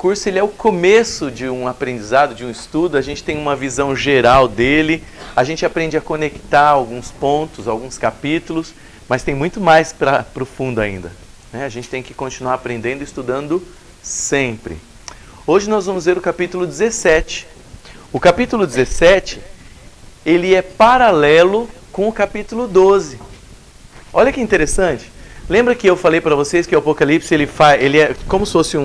curso ele é o começo de um aprendizado, de um estudo. A gente tem uma visão geral dele, a gente aprende a conectar alguns pontos, alguns capítulos, mas tem muito mais para o fundo ainda, né? A gente tem que continuar aprendendo e estudando sempre. Hoje nós vamos ver o capítulo 17. O capítulo 17, ele é paralelo com o capítulo 12. Olha que interessante. Lembra que eu falei para vocês que o Apocalipse ele é como se fosse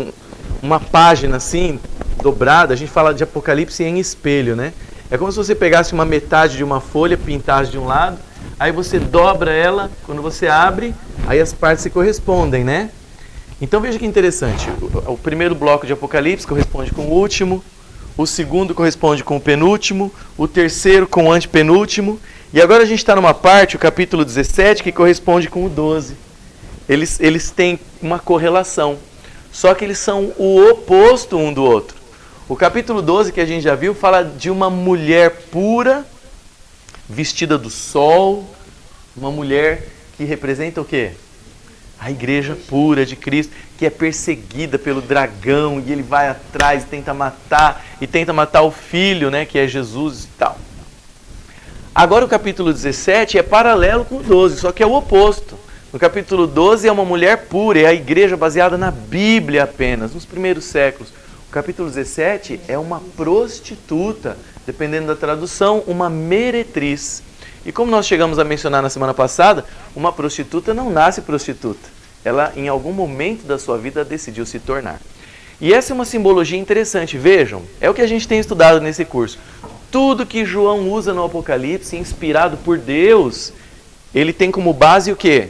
uma página assim, dobrada. A gente fala de Apocalipse em espelho, né? É como se você pegasse uma metade de uma folha, pintasse de um lado, aí você dobra ela, quando você abre, aí as partes se correspondem, né? Então veja que interessante. O primeiro bloco de Apocalipse corresponde com o último, o segundo corresponde com o penúltimo, o terceiro com o antepenúltimo, e agora a gente está numa parte, o capítulo 17, que corresponde com o 12. Eles têm uma correlação, só que eles são o oposto um do outro. O capítulo 12, que a gente já viu, fala de uma mulher pura, vestida do sol, uma mulher que representa o quê? A igreja pura de Cristo, que é perseguida pelo dragão, e ele vai atrás e tenta matar o filho, né, que é Jesus e tal. Agora o capítulo 17 é paralelo com o 12, só que é o oposto. No capítulo 12 é uma mulher pura, é a igreja baseada na Bíblia apenas, nos primeiros séculos. O capítulo 17 é uma prostituta, dependendo da tradução, uma meretriz. E como nós chegamos a mencionar na semana passada, uma prostituta não nasce prostituta. Ela, em algum momento da sua vida, decidiu se tornar. E essa é uma simbologia interessante. Vejam, é o que a gente tem estudado nesse curso. Tudo que João usa no Apocalipse, inspirado por Deus, ele tem como base o quê?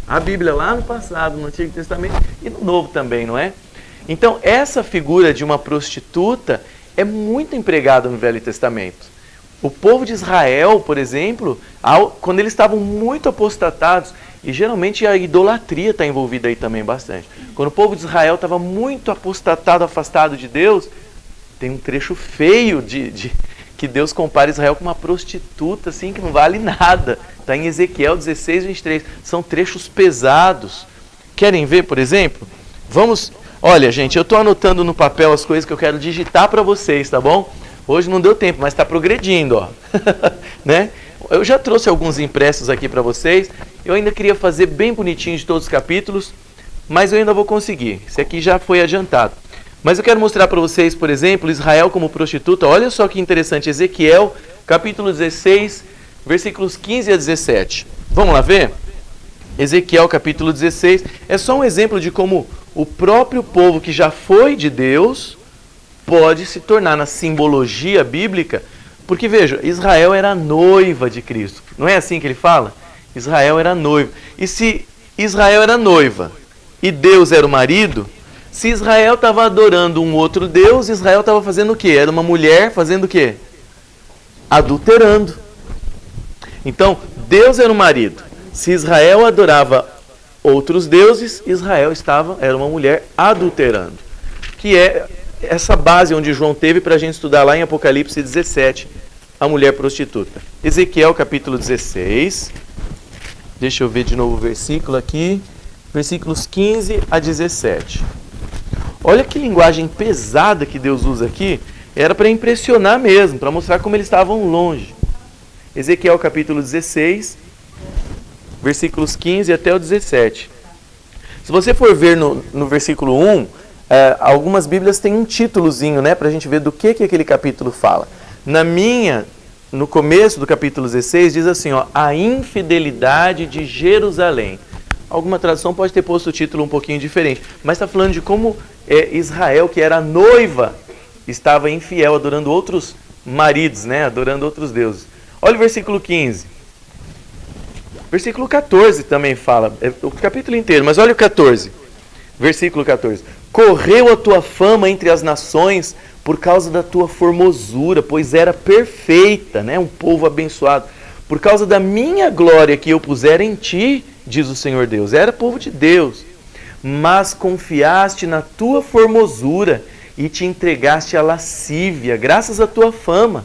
A Bíblia lá no passado, no Antigo Testamento e no Novo também, não é? Então, essa figura de uma prostituta é muito empregada no Velho Testamento. O povo de Israel, por exemplo, quando eles estavam muito apostatados, e geralmente a idolatria está envolvida aí também bastante. Quando o povo de Israel estava muito apostatado, afastado de Deus, tem um trecho feio que Deus compara Israel com uma prostituta, assim, que não vale nada. Está em Ezequiel 16, 23. São trechos pesados. Querem ver, por exemplo? Vamos... Olha, gente, eu estou anotando no papel as coisas que eu quero digitar para vocês, tá bom? Hoje não deu tempo, mas está progredindo, ó. Né? Eu já trouxe alguns impressos aqui para vocês. Eu ainda queria fazer bem bonitinho de todos os capítulos, mas eu ainda vou conseguir. Esse aqui já foi adiantado. Mas eu quero mostrar para vocês, por exemplo, Israel como prostituta. Olha só que interessante. Ezequiel, capítulo 16, versículos 15 a 17. Vamos lá ver? Ezequiel, capítulo 16. É só um exemplo de como o próprio povo que já foi de Deus pode se tornar na simbologia bíblica. Porque, veja, Israel era a noiva de Cristo. Não é assim que ele fala? Israel era noiva. E se Israel era noiva e Deus era o marido, se Israel estava adorando um outro Deus, Israel estava fazendo o quê? Era uma mulher fazendo o quê? Adulterando. Então, Deus era o marido. Se Israel adorava outros deuses, Israel era uma mulher adulterando. Que é essa base onde João teve para a gente estudar lá em Apocalipse 17, a mulher prostituta. Ezequiel capítulo 16, deixa eu ver de novo o versículo aqui, versículos 15 a 17. Olha que linguagem pesada que Deus usa aqui, era para impressionar mesmo, para mostrar como eles estavam longe. Ezequiel capítulo 16, versículos 15 até o 17. Se você for ver no versículo 1, algumas Bíblias têm um títulozinho, né, para a gente ver do que aquele capítulo fala. No começo do capítulo 16, diz assim, ó, a infidelidade de Jerusalém. Alguma tradução pode ter posto o título um pouquinho diferente, mas está falando de como Israel, que era noiva, estava infiel, adorando outros maridos, né, adorando outros deuses. Olha o versículo 15. Versículo 14 também fala, o capítulo inteiro, mas olha o 14. Versículo 14. Correu a tua fama entre as nações por causa da tua formosura, pois era perfeita, né? Um povo abençoado. Por causa da minha glória que eu puser em ti, diz o Senhor Deus. Era povo de Deus. Mas confiaste na tua formosura e te entregaste à lascívia, graças à tua fama,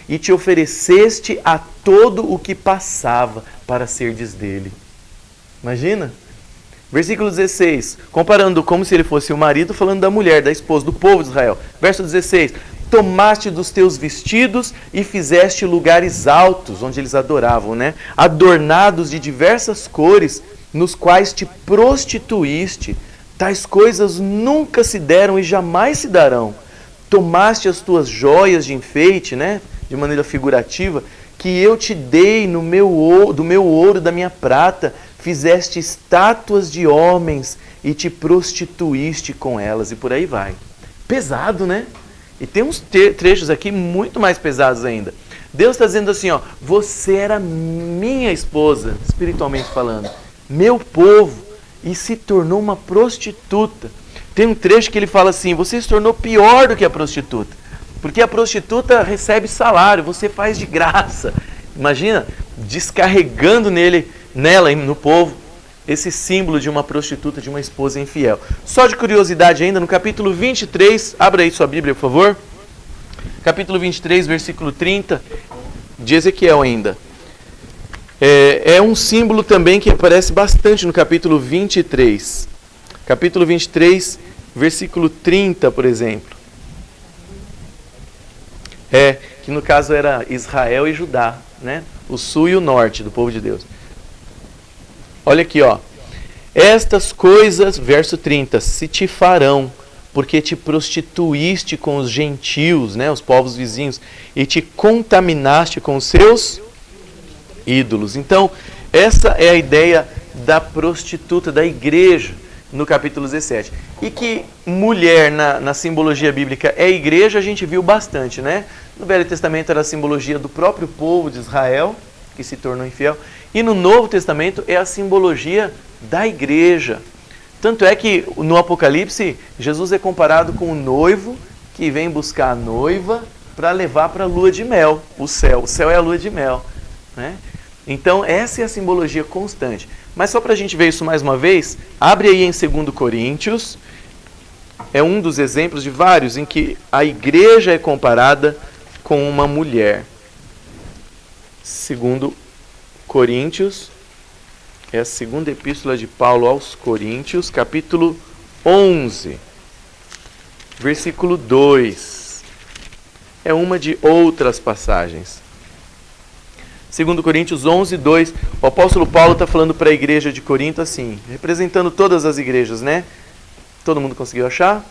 e te ofereceste a todo o que passava para serdes dele. Imagina? Versículo 16, comparando como se ele fosse o marido, falando da mulher, da esposa, do povo de Israel. Verso 16, tomaste dos teus vestidos e fizeste lugares altos, onde eles adoravam, né? Adornados de diversas cores, nos quais te prostituíste. Tais coisas nunca se deram e jamais se darão. Tomaste as tuas joias de enfeite, né? De maneira figurativa, que eu te dei do meu ouro, da minha prata, fizeste estátuas de homens e te prostituíste com elas, e por aí vai. Pesado, né? E tem uns trechos aqui muito mais pesados ainda. Deus está dizendo assim, ó, você era minha esposa, espiritualmente falando, meu povo, e se tornou uma prostituta. Tem um trecho que ele fala assim, você se tornou pior do que a prostituta, porque a prostituta recebe salário, você faz de graça. Imagina, descarregando nela, no povo, esse símbolo de uma prostituta, de uma esposa infiel. Só de curiosidade ainda, no capítulo 23, abra aí sua Bíblia, por favor. Capítulo 23, versículo 30, de Ezequiel ainda. É um símbolo também que aparece bastante no capítulo 23. Capítulo 23, versículo 30, por exemplo. Que no caso era Israel e Judá, né? O sul e o norte do povo de Deus. Olha aqui, ó. Estas coisas, verso 30, se te farão, porque te prostituíste com os gentios, né, os povos vizinhos, e te contaminaste com os seus ídolos. Então, essa é a ideia da prostituta, da igreja, no capítulo 17. E que mulher na simbologia bíblica é igreja, a gente viu bastante, né? No Velho Testamento era a simbologia do próprio povo de Israel, que se tornou infiel. E no Novo Testamento é a simbologia da igreja. Tanto é que no Apocalipse, Jesus é comparado com o noivo que vem buscar a noiva para levar para a lua de mel, o céu. O céu é a lua de mel, né? Então essa é a simbologia constante. Mas só para a gente ver isso mais uma vez, abre aí em 2 Coríntios. É um dos exemplos de vários em que a igreja é comparada com uma mulher. 2 Coríntios, é a segunda epístola de Paulo aos Coríntios, capítulo 11, versículo 2. É uma de outras passagens. 2 Coríntios 11, 2. O apóstolo Paulo está falando para a igreja de Corinto assim, representando todas as igrejas, né? Todo mundo conseguiu achar?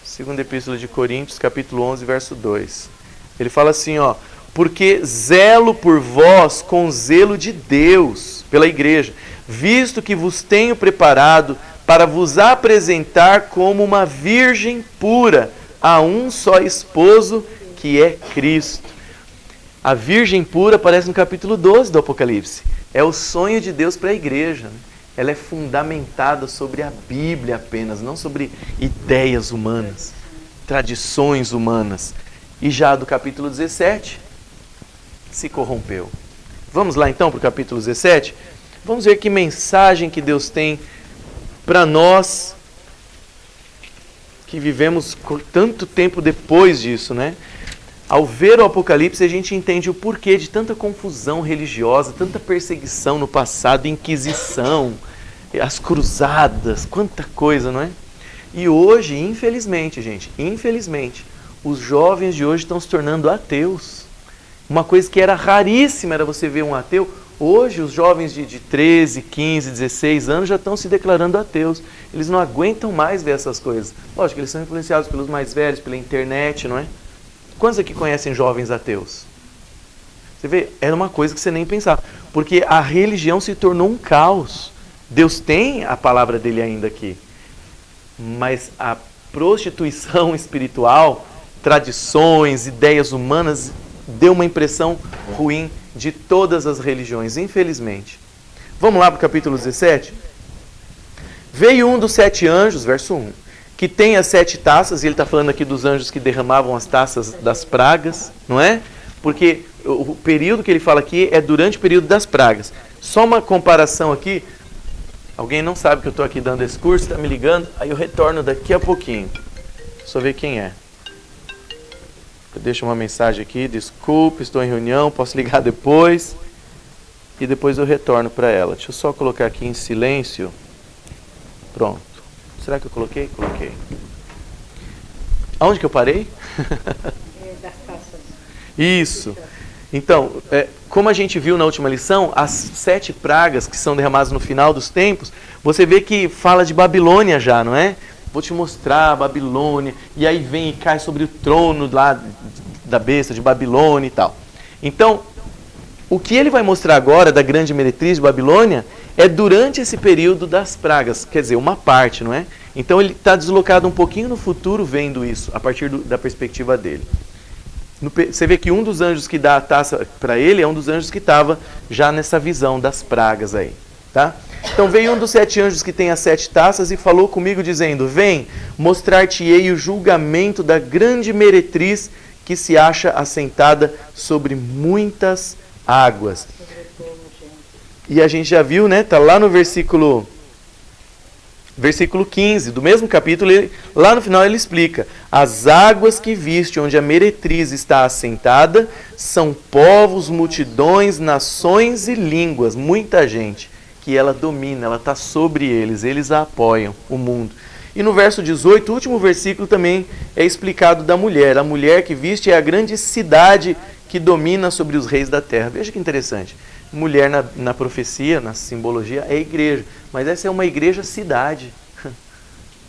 Segunda epístola de Coríntios, capítulo 11, verso 2. Ele fala assim, ó, porque zelo por vós com zelo de Deus, pela igreja, visto que vos tenho preparado para vos apresentar como uma virgem pura a um só esposo, que é Cristo. A virgem pura aparece no capítulo 12 do Apocalipse. É o sonho de Deus para a igreja, né? Ela é fundamentada sobre a Bíblia apenas, não sobre ideias humanas, tradições humanas. E já do capítulo 17, se corrompeu. Vamos lá então para o capítulo 17? Vamos ver que mensagem que Deus tem para nós que vivemos tanto tempo depois disso, né? Ao ver o Apocalipse, a gente entende o porquê de tanta confusão religiosa, tanta perseguição no passado, inquisição, as cruzadas, quanta coisa, não é? E hoje, infelizmente, gente, os jovens de hoje estão se tornando ateus. Uma coisa que era raríssima era você ver um ateu. Hoje, os jovens de 13, 15, 16 anos já estão se declarando ateus. Eles não aguentam mais ver essas coisas. Lógico, eles são influenciados pelos mais velhos, pela internet, não é? Quantos aqui conhecem jovens ateus? Você vê, era uma coisa que você nem pensava. Porque a religião se tornou um caos. Deus tem a palavra dele ainda aqui. Mas a prostituição espiritual, tradições, ideias humanas, deu uma impressão ruim de todas as religiões, infelizmente. Vamos lá para o capítulo 17? Veio um dos 7 anjos, verso 1, que tem as 7 taças, e ele está falando aqui dos anjos que derramavam as taças das pragas, não é? Porque o período que ele fala aqui é durante o período das pragas. Só uma comparação aqui, alguém não sabe que eu estou aqui dando esse curso, está me ligando, aí eu retorno daqui a pouquinho. Só ver quem é. Eu deixo uma mensagem aqui, desculpe, estou em reunião, posso ligar depois. e depois eu retorno para ela. Deixa eu só colocar aqui em silêncio. Pronto. Será que eu coloquei? Coloquei. Aonde que eu parei? Das taças. Isso. Então, como a gente viu na última lição, as 7 pragas que são derramadas no final dos tempos, você vê que fala de Babilônia já, não é? Vou te mostrar a Babilônia, e aí vem e cai sobre o trono lá da besta de Babilônia e tal. Então, o que ele vai mostrar agora da grande meretriz de Babilônia é durante esse período das pragas, quer dizer, uma parte, não é? Então ele está deslocado um pouquinho no futuro vendo isso, a partir da perspectiva dele. Você vê que um dos anjos que dá a taça para ele é um dos anjos que estava já nessa visão das pragas aí, tá? Então veio um dos 7 anjos que tem as 7 taças e falou comigo dizendo: vem, mostrar-te-ei o julgamento da grande meretriz que se acha assentada sobre muitas águas. E a gente já viu, né? Tá lá no versículo 15 do mesmo capítulo, lá no final ele explica: as águas que viste onde a meretriz está assentada são povos, multidões, nações e línguas, muita gente que ela domina, ela está sobre eles a apoiam, o mundo. E no verso 18, o último versículo, também é explicado da mulher. A mulher que viste é a grande cidade que domina sobre os reis da terra. Veja que interessante. Mulher na profecia, na simbologia, é igreja. Mas essa é uma igreja-cidade.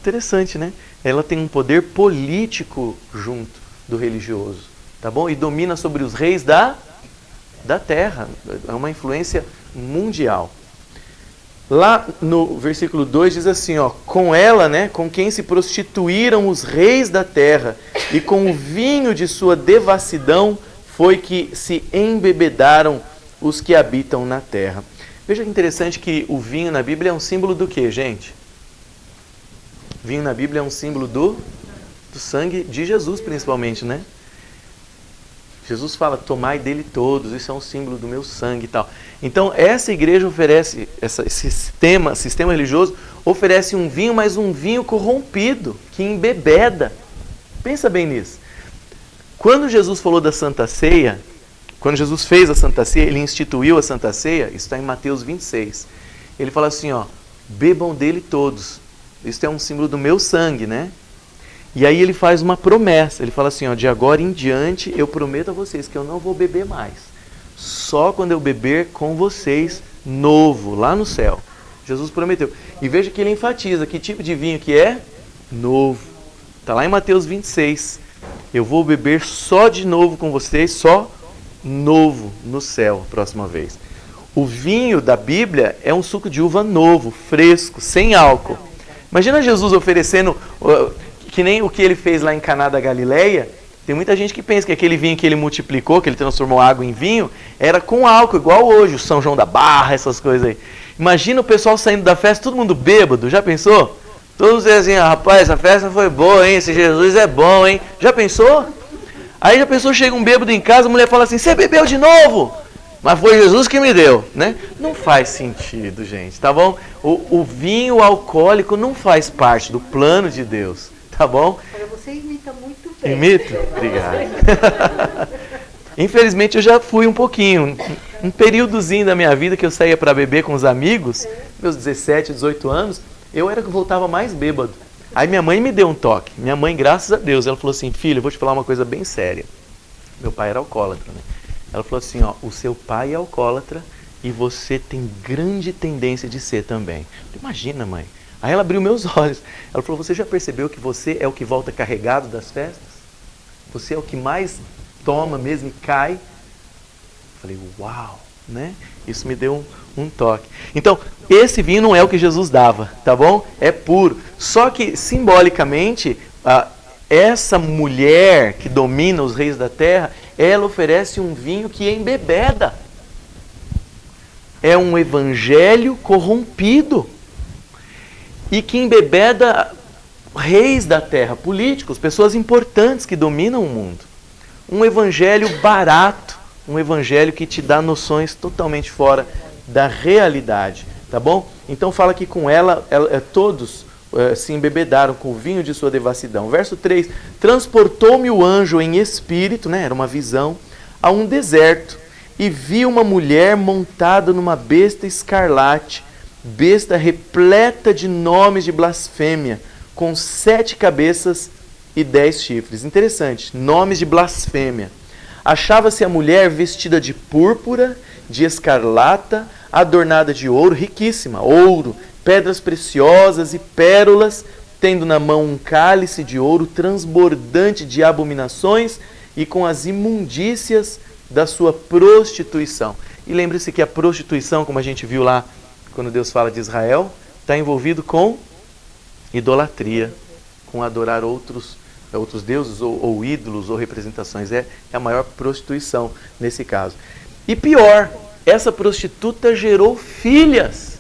Interessante, né? Ela tem um poder político junto do religioso. Tá bom? E domina sobre os reis da terra. É uma influência mundial. Lá no versículo 2 diz assim, ó, com ela, né, com quem se prostituíram os reis da terra, e com o vinho de sua devassidão foi que se embebedaram os que habitam na terra. Veja que interessante que o vinho na Bíblia é um símbolo do quê, gente? Vinho na Bíblia é um símbolo do sangue de Jesus, principalmente, né? Jesus fala, tomai dele todos, isso é um símbolo do meu sangue e tal. Então, essa igreja oferece, esse sistema religioso, oferece um vinho, mas um vinho corrompido, que embebeda. Pensa bem nisso. Quando Jesus falou da Santa Ceia, quando Jesus fez a Santa Ceia, ele instituiu a Santa Ceia, isso está em Mateus 26. Ele fala assim, ó, bebam dele todos. Isso é um símbolo do meu sangue, né? E aí ele faz uma promessa, ele fala assim, ó, de agora em diante eu prometo a vocês que eu não vou beber mais. Só quando eu beber com vocês novo, lá no céu. Jesus prometeu. E veja que ele enfatiza que tipo de vinho que é? Novo. Está lá em Mateus 26. Eu vou beber só de novo com vocês, só novo no céu, a próxima vez. O vinho da Bíblia é um suco de uva novo, fresco, sem álcool. Imagina Jesus oferecendo... que nem o que ele fez lá em Caná da Galileia. Tem muita gente que pensa que aquele vinho que ele multiplicou, que ele transformou água em vinho, era com álcool, igual hoje, o São João da Barra, essas coisas aí. Imagina o pessoal saindo da festa, todo mundo bêbado, já pensou? Todos dizem assim, rapaz, a festa foi boa, hein? Esse Jesus é bom, hein? Já pensou? Aí já pensou, chega um bêbado em casa, a mulher fala assim, você bebeu de novo? Mas foi Jesus que me deu, né? Não faz sentido, gente, tá bom? O vinho alcoólico não faz parte do plano de Deus. Tá bom? Você imita muito bem. Imito? Obrigado. Infelizmente eu já fui um pouquinho. Um períodozinho da minha vida que eu saía para beber com os amigos, meus 17, 18 anos, eu era que voltava mais bêbado. Aí minha mãe me deu um toque. Minha mãe, graças a Deus, ela falou assim, filho, eu vou te falar uma coisa bem séria. Meu pai era alcoólatra, né? Ela falou assim, ó, o seu pai é alcoólatra e você tem grande tendência de ser também. Imagina, mãe. Aí ela abriu meus olhos. Ela falou, você já percebeu que você é o que volta carregado das festas? Você é o que mais toma mesmo e cai? Eu falei, uau, né? Isso me deu um toque. Então, esse vinho não é o que Jesus dava, tá bom? É puro. Só que, simbolicamente, essa mulher que domina os reis da terra, ela oferece um vinho que embebeda. É um evangelho corrompido. E que embebeda reis da terra, políticos, pessoas importantes que dominam o mundo. Um evangelho barato, um evangelho que te dá noções totalmente fora da realidade, tá bom? Então fala que com ela todos se embebedaram com o vinho de sua devassidão. Verso 3, transportou-me o anjo em espírito, né, era uma visão, a um deserto, e vi uma mulher montada numa besta escarlate, besta repleta de nomes de blasfêmia, com 7 cabeças e 10 chifres. Interessante, nomes de blasfêmia. Achava-se a mulher vestida de púrpura, de escarlata, adornada de ouro, riquíssima, ouro, pedras preciosas e pérolas, tendo na mão um cálice de ouro transbordante de abominações e com as imundícias da sua prostituição. E lembre-se que a prostituição, como a gente viu lá, quando Deus fala de Israel, está envolvido com idolatria, com adorar outros deuses ou ídolos ou representações. É a maior prostituição nesse caso. E pior, essa prostituta gerou filhas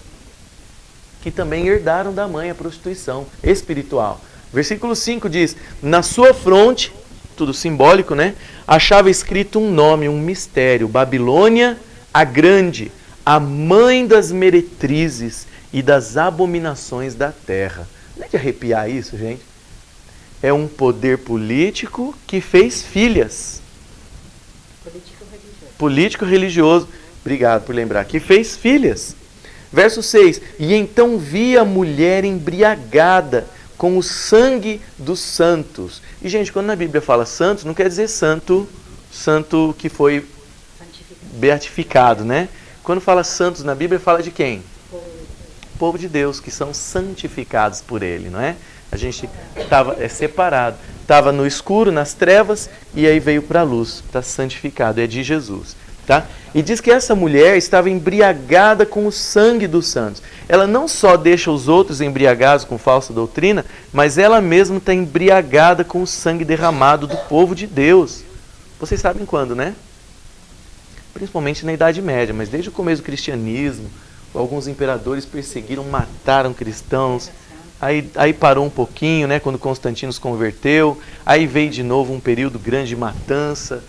que também herdaram da mãe a prostituição espiritual. Versículo 5 diz: na sua fronte, tudo simbólico, né? Achava escrito um nome, um mistério: Babilônia a Grande, a mãe das meretrizes e das abominações da terra. Não é de arrepiar isso, gente? É um poder político que fez filhas. Político-religioso. Obrigado por lembrar. Que fez filhas. Verso 6. E então vi a mulher embriagada com o sangue dos santos. E, gente, quando na Bíblia fala santos, não quer dizer santo que foi beatificado, né? Quando fala santos na Bíblia, fala de quem? Povo de Deus, que são santificados por Ele, não é? A gente estava separado. Estava no escuro, nas trevas, e aí veio para a luz. Está santificado, é de Jesus. Tá? E diz que essa mulher estava embriagada com o sangue dos santos. Ela não só deixa os outros embriagados com falsa doutrina, mas ela mesma está embriagada com o sangue derramado do povo de Deus. Vocês sabem quando, né? Principalmente na Idade Média, mas desde o começo do cristianismo, alguns imperadores perseguiram, mataram cristãos. Aí parou um pouquinho, né, quando Constantino se converteu. Aí veio de novo um período grande de matança.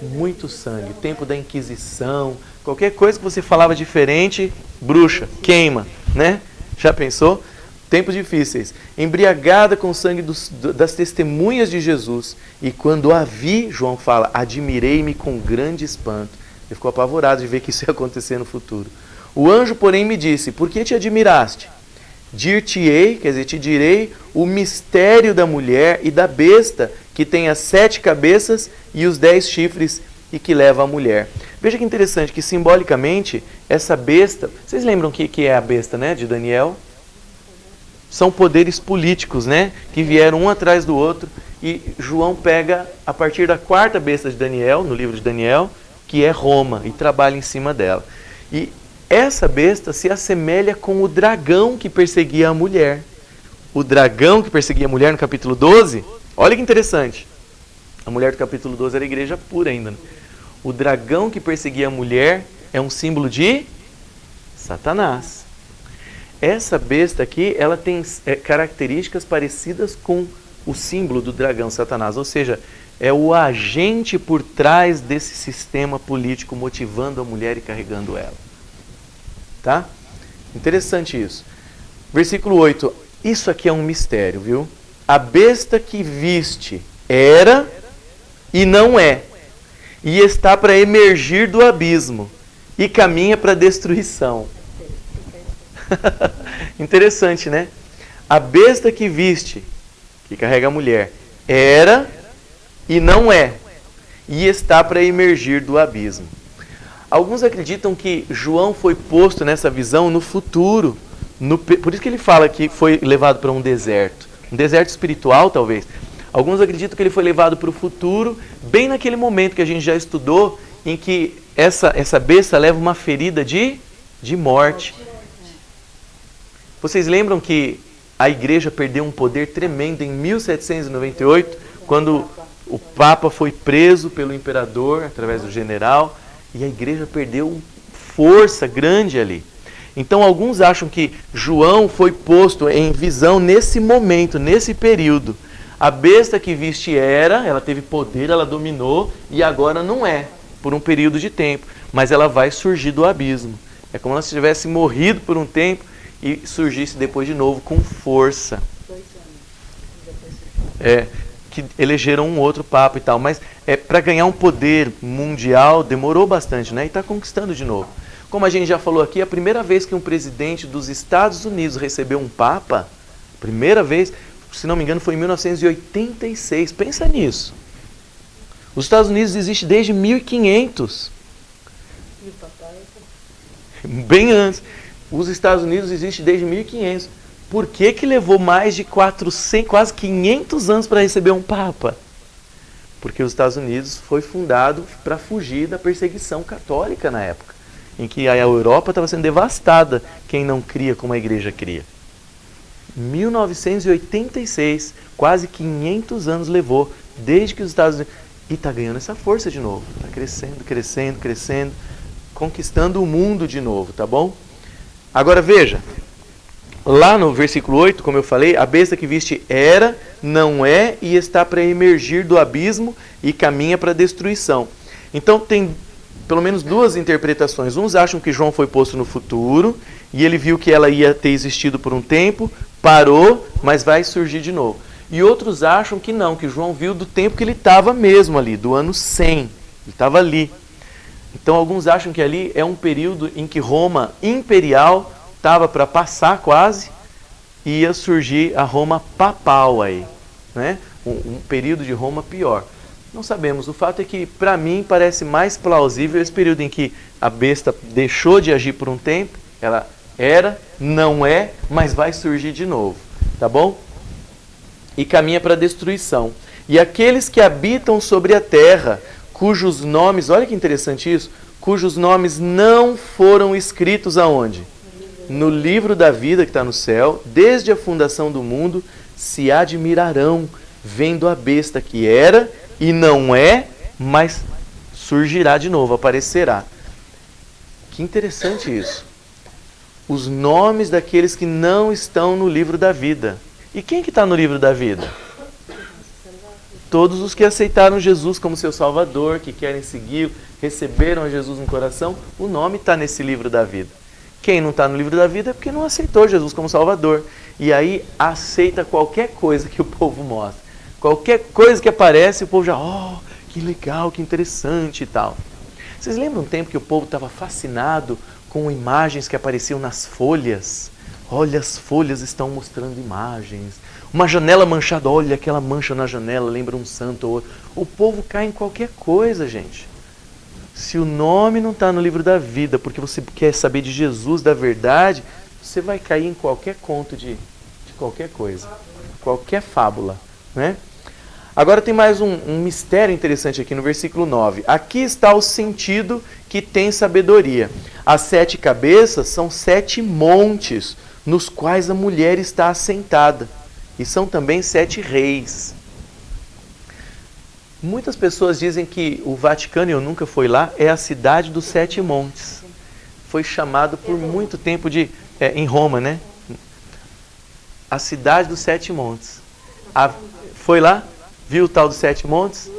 Muito sangue, tempo da Inquisição, qualquer coisa que você falava diferente, bruxa, queima, né? Já pensou? Tempos difíceis. Embriagada com o sangue das testemunhas de Jesus. E quando a vi, João fala, admirei-me com grande espanto. Ele ficou apavorado de ver que isso ia acontecer no futuro. O anjo, porém, me disse, por que te admiraste? Dir-te-ei, quer dizer, te direi, o mistério da mulher e da besta, que tem as 7 cabeças e os 10 chifres e que leva a mulher. Veja que interessante, que simbolicamente, essa besta... Vocês lembram o que é a besta, né, de Daniel? São poderes políticos, né, que vieram um atrás do outro. E João pega, a partir da 4ª besta de Daniel, no livro de Daniel, que é Roma, e trabalha em cima dela. E essa besta se assemelha com o dragão que perseguia a mulher. O dragão que perseguia a mulher no capítulo 12, olha que interessante. A mulher do capítulo 12 era a igreja pura ainda, né? O dragão que perseguia a mulher é um símbolo de Satanás. Essa besta aqui, ela tem características parecidas com o símbolo do dragão, Satanás. Ou seja, é o agente por trás desse sistema político motivando a mulher e carregando ela. Tá? Interessante isso. Versículo 8. Isso aqui é um mistério, viu? A besta que viste era e não é, e está para emergir do abismo, e caminha para a destruição. Interessante, né? A besta que viste, que carrega a mulher, era e não é, e está para emergir do abismo. Alguns acreditam que João foi posto nessa visão no futuro. Por isso que ele fala que foi levado para um deserto espiritual, talvez. Alguns acreditam que ele foi levado para o futuro, bem naquele momento que a gente já estudou, em que essa besta leva uma ferida de morte. Vocês lembram que a igreja perdeu um poder tremendo em 1798, quando o Papa foi preso pelo imperador, através do general, e a igreja perdeu força grande ali. Então alguns acham que João foi posto em visão nesse momento, nesse período. A besta que viste ela teve poder, ela dominou, e agora não é, por um período de tempo. Mas ela vai surgir do abismo. É como se tivesse morrido por um tempo e surgisse depois de novo com força. 2 anos. que elegeram um outro papa e tal, mas para ganhar um poder mundial demorou bastante, né? E está conquistando de novo. Como a gente já falou aqui, a primeira vez que um presidente dos Estados Unidos recebeu um papa, primeira vez, se não me engano, foi em 1986. Pensa nisso. Os Estados Unidos existem desde 1500. E o papai? Bem antes. Os Estados Unidos existem desde 1500. Por que levou mais de 400, quase 500 anos para receber um papa? Porque os Estados Unidos foi fundado para fugir da perseguição católica na época, em que a Europa estava sendo devastada, quem não cria como a igreja cria. 1986, quase 500 anos levou, desde que os Estados Unidos... E está ganhando essa força de novo. Está crescendo, crescendo, crescendo, conquistando o mundo de novo, tá bom? Agora veja, lá no versículo 8, como eu falei, a besta que viste era, não é e está para emergir do abismo e caminha para a destruição. Então tem pelo menos duas interpretações. Uns acham que João foi posto no futuro e ele viu que ela ia ter existido por um tempo, parou, mas vai surgir de novo. E outros acham que não, que João viu do tempo que ele estava mesmo ali, do ano 100. Ele estava ali. Então alguns acham que ali é um período em que Roma imperial estava para passar quase e ia surgir a Roma papal aí, né? Um período de Roma pior. Não sabemos. O fato é que, para mim, parece mais plausível esse período em que a besta deixou de agir por um tempo, ela era, não é, mas vai surgir de novo, tá bom? E caminha para a destruição. E aqueles que habitam sobre a terra, cujos nomes, olha que interessante isso, cujos nomes não foram escritos aonde? No livro da vida que está no céu, desde a fundação do mundo, se admirarão, vendo a besta que era e não é, mas surgirá de novo, aparecerá. Que interessante isso. Os nomes daqueles que não estão no livro da vida. E quem que está no livro da vida? Todos os que aceitaram Jesus como seu Salvador, que querem seguir, receberam Jesus no coração, o nome está nesse livro da vida. Quem não está no livro da vida é porque não aceitou Jesus como Salvador. E aí aceita qualquer coisa que o povo mostra. Qualquer coisa que aparece, o povo já, que legal, que interessante e tal. Vocês lembram um tempo que o povo estava fascinado com imagens que apareciam nas folhas? Olha, as folhas estão mostrando imagens. Uma janela manchada, olha aquela mancha na janela, lembra um santo ou outro. O povo cai em qualquer coisa, gente. Se o nome não está no livro da vida, porque você quer saber de Jesus, da verdade, você vai cair em qualquer conto de qualquer coisa. Qualquer fábula, né? Agora tem mais um mistério interessante aqui no versículo 9. Aqui está o sentido que tem sabedoria. As 7 cabeças são 7 montes, nos quais a mulher está assentada. E são também 7 reis. Muitas pessoas dizem que o Vaticano, eu nunca fui lá, é a cidade dos 7 montes. Foi chamado por muito tempo em Roma, né? A cidade dos 7 montes. Foi lá? Viu o tal dos 7 montes?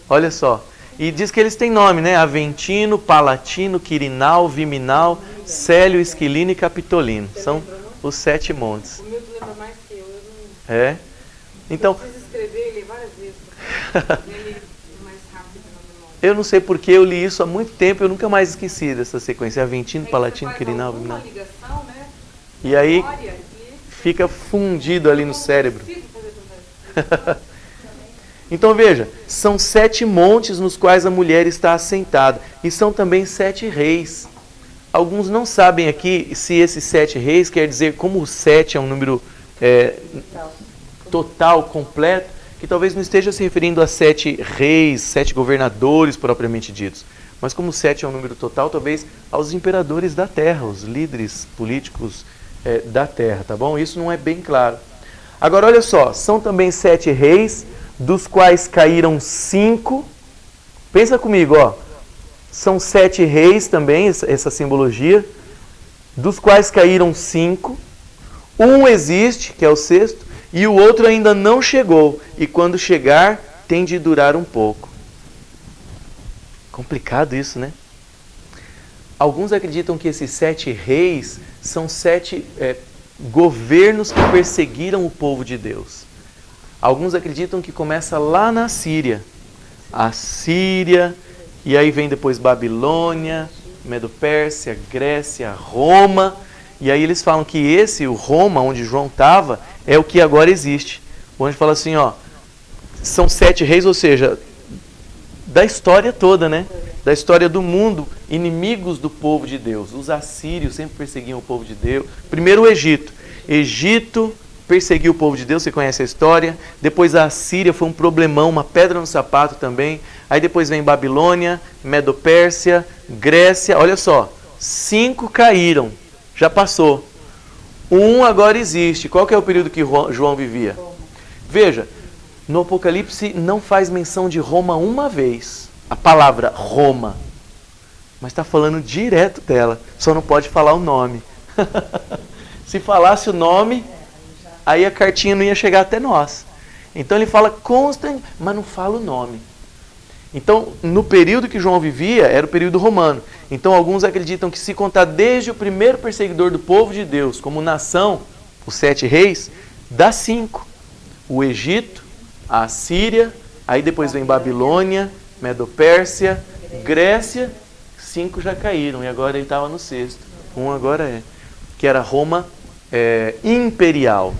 Olha só. E diz que eles têm nome, né? Aventino, Palatino, Quirinal, Viminal, Célio, Esquilino e Capitolino. São os 7 montes. O Milton lembra mais que eu. É? Então, eu preciso escrever ele várias vezes. Ele é mais rápido na memória. Eu não sei porque eu li isso há muito tempo, eu nunca mais esqueci dessa sequência. Aventino, Palatino, Quirinal, Viminal. Ligação, né? E aí fica fundido ali no cérebro. Então veja, são 7 montes nos quais a mulher está assentada. E são também 7 reis. Alguns não sabem aqui se esses 7 reis quer dizer, como o 7 é um número total, completo, que talvez não esteja se referindo a 7 reis, 7 governadores propriamente ditos. Mas como 7 é um número total, talvez aos imperadores da terra, os líderes políticos da terra, tá bom? Isso não é bem claro. Agora olha só, são também 7 reis, dos quais caíram 5. Pensa comigo, ó. São 7 reis também, essa simbologia, dos quais caíram 5. Um existe, que é o 6º, e o outro ainda não chegou. E quando chegar, tem de durar um pouco. Complicado isso, né? Alguns acreditam que esses 7 reis são 7 governos que perseguiram o povo de Deus. Alguns acreditam que começa lá na Síria. A Síria, e aí vem depois Babilônia, Medo-Pérsia, Grécia, Roma. E aí eles falam que o Roma, onde João estava, é o que agora existe. Onde fala assim, ó, são 7 reis, ou seja, da história toda, né? Da história do mundo, inimigos do povo de Deus. Os assírios sempre perseguiam o povo de Deus. Primeiro o Egito. Egito perseguiu o povo de Deus, você conhece a história. Depois a Assíria foi um problemão, uma pedra no sapato também. Aí depois vem Babilônia, Medo-Pérsia, Grécia. Olha só, 5 caíram, já passou. 1 agora existe. Qual que é o período que João vivia? Veja, no Apocalipse não faz menção de Roma uma vez. A palavra Roma. Mas está falando direto dela. Só não pode falar o nome. Se falasse o nome, aí a cartinha não ia chegar até nós. Então ele fala constante, mas não fala o nome. Então, no período que João vivia, era o período romano. Então, alguns acreditam que se contar desde o primeiro perseguidor do povo de Deus, como nação, os 7 reis, dá 5. O Egito, a Síria, aí depois vem Babilônia, Medo-Pérsia, Grécia, 5 já caíram, e agora ele estava no 6º. 1 agora que era Roma imperial.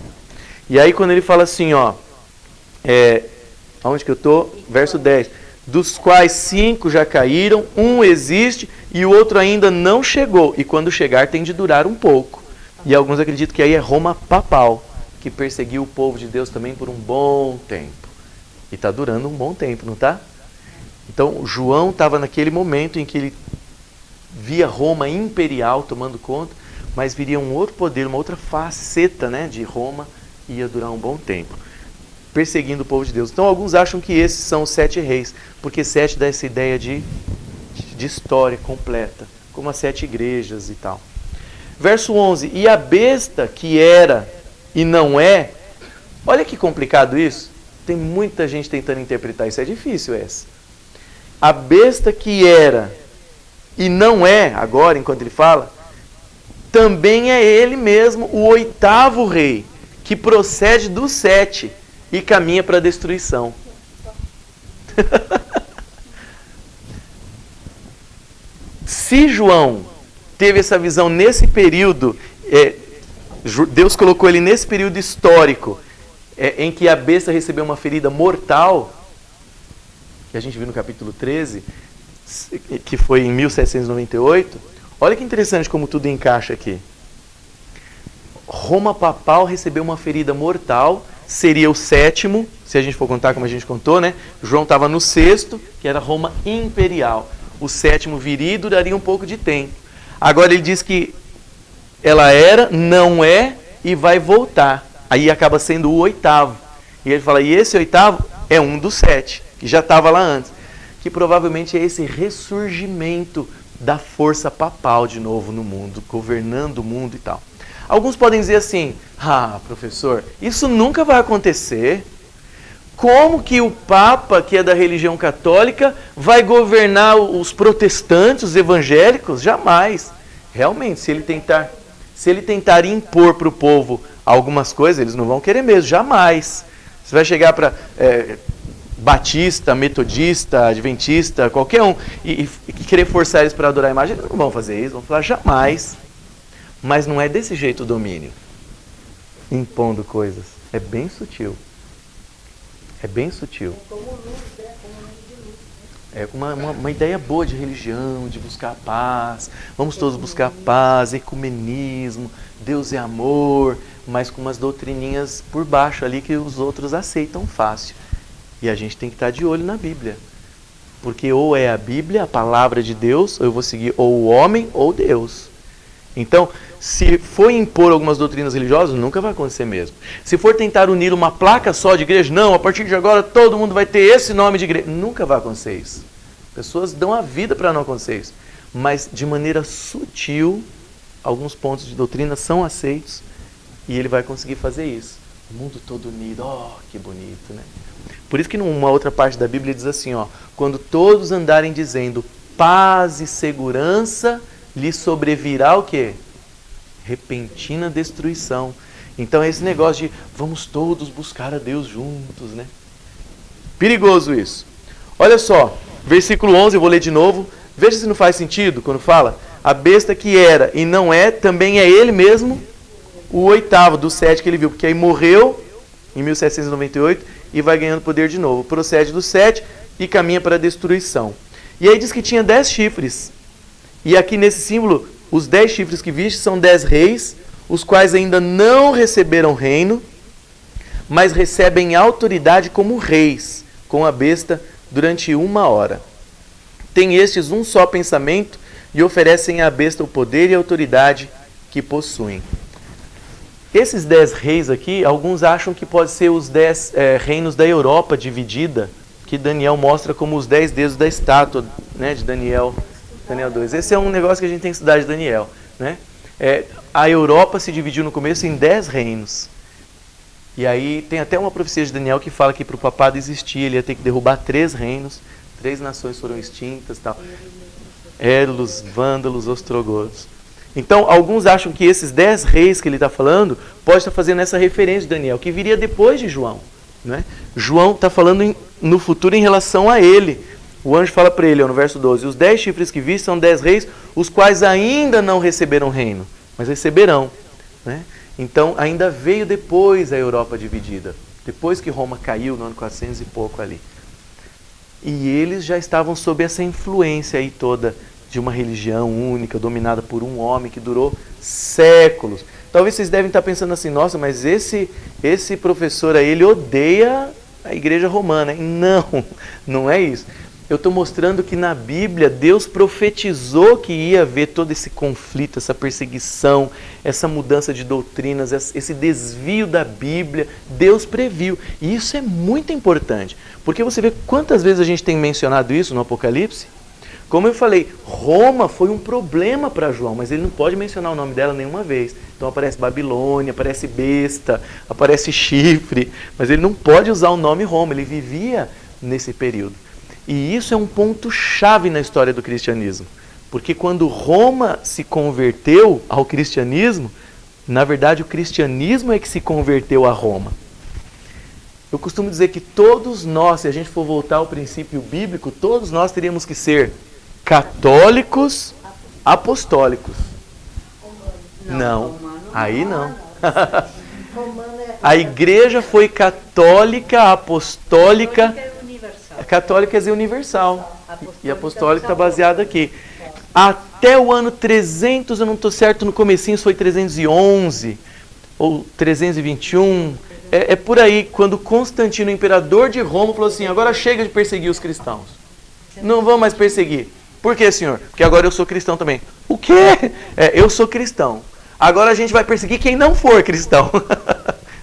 E aí quando ele fala assim, ó, onde que eu estou? Verso 10. Dos quais 5 já caíram, 1 existe e o outro ainda não chegou. E quando chegar tem de durar um pouco. E alguns acreditam que aí é Roma papal, que perseguiu o povo de Deus também por um bom tempo. E está durando um bom tempo, não está? Então João estava naquele momento em que ele via Roma imperial tomando conta, mas viria um outro poder, uma outra faceta, né, de Roma, e ia durar um bom tempo, perseguindo o povo de Deus. Então alguns acham que esses são os 7 reis, porque 7 dá essa ideia de história completa, como as 7 igrejas e tal. Verso 11, e a besta que era e não é, olha que complicado isso, tem muita gente tentando interpretar isso, é difícil essa. A besta que era e não é, agora enquanto ele fala, também é ele mesmo, o 8º rei, que procede dos 7 e caminha para a destruição. Se João teve essa visão nesse período, Deus colocou ele nesse período histórico, em que a besta recebeu uma ferida mortal, que a gente viu no capítulo 13, que foi em 1798, olha que interessante como tudo encaixa aqui. Roma papal recebeu uma ferida mortal, seria o 7º, se a gente for contar como a gente contou, né? João estava no 6º, que era Roma imperial. O 7º viria e duraria um pouco de tempo. Agora ele diz que ela era, não é e vai voltar. Aí acaba sendo o 8º. E ele fala, e esse 8º é um dos 7, que já estava lá antes. Que provavelmente é esse ressurgimento da força papal de novo no mundo, governando o mundo e tal. Alguns podem dizer assim, professor, isso nunca vai acontecer. Como que o Papa, que é da religião católica, vai governar os protestantes, os evangélicos? Jamais. Realmente, se ele tentar impor para o povo algumas coisas, eles não vão querer mesmo, jamais. Você vai chegar para batista, metodista, adventista, qualquer um, e querer forçar eles para adorar a imagem, eles não vão fazer isso, vão falar jamais. Mas não é desse jeito o domínio, impondo coisas. É bem sutil. É bem sutil. É uma ideia boa de religião, de buscar paz. Vamos todos buscar paz, ecumenismo, Deus é amor, mas com umas doutrininhas por baixo ali que os outros aceitam fácil. E a gente tem que estar de olho na Bíblia. Porque ou é a Bíblia, a palavra de Deus, ou eu vou seguir ou o homem ou Deus. Então, se for impor algumas doutrinas religiosas, nunca vai acontecer mesmo. Se for tentar unir uma placa só de igreja, não, a partir de agora todo mundo vai ter esse nome de igreja. Nunca vai acontecer isso. Pessoas dão a vida para não acontecer isso. Mas, de maneira sutil, alguns pontos de doutrina são aceitos e ele vai conseguir fazer isso. O mundo todo unido, que bonito, né? Por isso que numa outra parte da Bíblia diz assim, quando todos andarem dizendo paz e segurança, lhe sobrevirá o quê? Repentina destruição. Então é esse negócio de vamos todos buscar a Deus juntos, né? Perigoso isso. Olha só, versículo 11, eu vou ler de novo. Veja se não faz sentido quando fala: a besta que era e não é, também é ele mesmo o oitavo dos 7 que ele viu. Porque aí morreu em 1798 e vai ganhando poder de novo. Procede do 7 e caminha para a destruição. E aí diz que tinha 10 chifres. E aqui nesse símbolo, os 10 chifres que viste são 10 reis, os quais ainda não receberam reino, mas recebem autoridade como reis, com a besta, durante 1 hora. Tem estes um só pensamento e oferecem à besta o poder e a autoridade que possuem. Esses 10 reis aqui, alguns acham que pode ser os 10 reinos da Europa dividida, que Daniel mostra como os 10 dedos da estátua, né, de Daniel 2. Esse é um negócio que a gente tem que estudar de Daniel, né? A Europa se dividiu no começo em 10 reinos. E aí tem até uma profecia de Daniel que fala que para o papado existir, ele ia ter que derrubar 3 reinos, 3 nações foram extintas, tal. Érulos, vândalos, ostrogodos. Então, alguns acham que esses 10 reis que ele está falando, pode estar fazendo essa referência de Daniel, que viria depois de João, né? João está falando no futuro em relação a ele. O anjo fala para ele, no verso 12, os 10 chifres que vi são 10 reis, os quais ainda não receberam reino, mas receberão, né? Então, ainda veio depois a Europa dividida, depois que Roma caiu no ano 400 e pouco ali. E eles já estavam sob essa influência aí toda de uma religião única, dominada por um homem que durou séculos. Talvez vocês devem estar pensando assim, nossa, mas esse professor aí, ele odeia a igreja romana. Não, não é isso. Eu estou mostrando que na Bíblia Deus profetizou que ia haver todo esse conflito, essa perseguição, essa mudança de doutrinas, esse desvio da Bíblia. Deus previu. E isso é muito importante. Porque você vê quantas vezes a gente tem mencionado isso no Apocalipse. Como eu falei, Roma foi um problema para João, mas ele não pode mencionar o nome dela nenhuma vez. Então aparece Babilônia, aparece besta, aparece chifre, mas ele não pode usar o nome Roma, ele vivia nesse período. E isso é um ponto-chave na história do cristianismo. Porque quando Roma se converteu ao cristianismo, na verdade o cristianismo é que se converteu a Roma. Eu costumo dizer que todos nós, se a gente for voltar ao princípio bíblico, todos nós teríamos que ser católicos apostólicos. Não, aí não. A igreja foi católica, apostólica. Católica é universal. E apostólica está baseada aqui. Até o ano 300, eu não estou certo, no comecinho foi 311 ou 321. É por aí, quando Constantino, imperador de Roma, falou assim, agora chega de perseguir os cristãos. Não vão mais perseguir. Por quê, senhor? Porque agora eu sou cristão também. O quê? Eu sou cristão. Agora a gente vai perseguir quem não for cristão.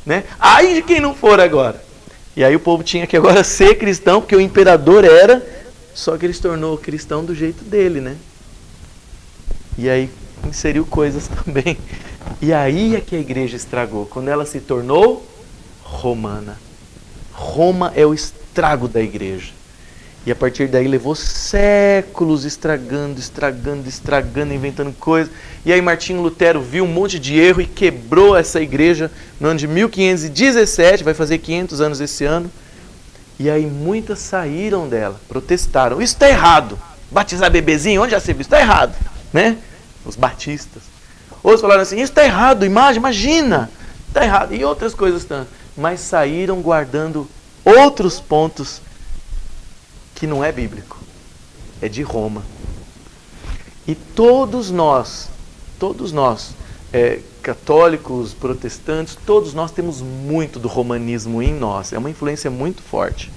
Né? Ai de quem não for agora. E aí o povo tinha que agora ser cristão, porque o imperador era, só que ele se tornou cristão do jeito dele, né? E aí inseriu coisas também. E aí é que a igreja estragou, quando ela se tornou romana. Roma é o estrago da igreja. E a partir daí levou séculos estragando, inventando coisas. E aí Martinho Lutero viu um monte de erro e quebrou essa igreja no ano de 1517, vai fazer 500 anos esse ano. E aí muitas saíram dela, protestaram. Isso está errado. Batizar bebezinho, onde já se viu? Isso está errado. Né? Os batistas. Outros falaram assim, isso está errado, imagina. Está errado. E outras coisas tanto. Mas saíram guardando outros pontos que não é bíblico, é de Roma. E todos nós, católicos, protestantes, todos nós temos muito do romanismo em nós, é uma influência muito forte.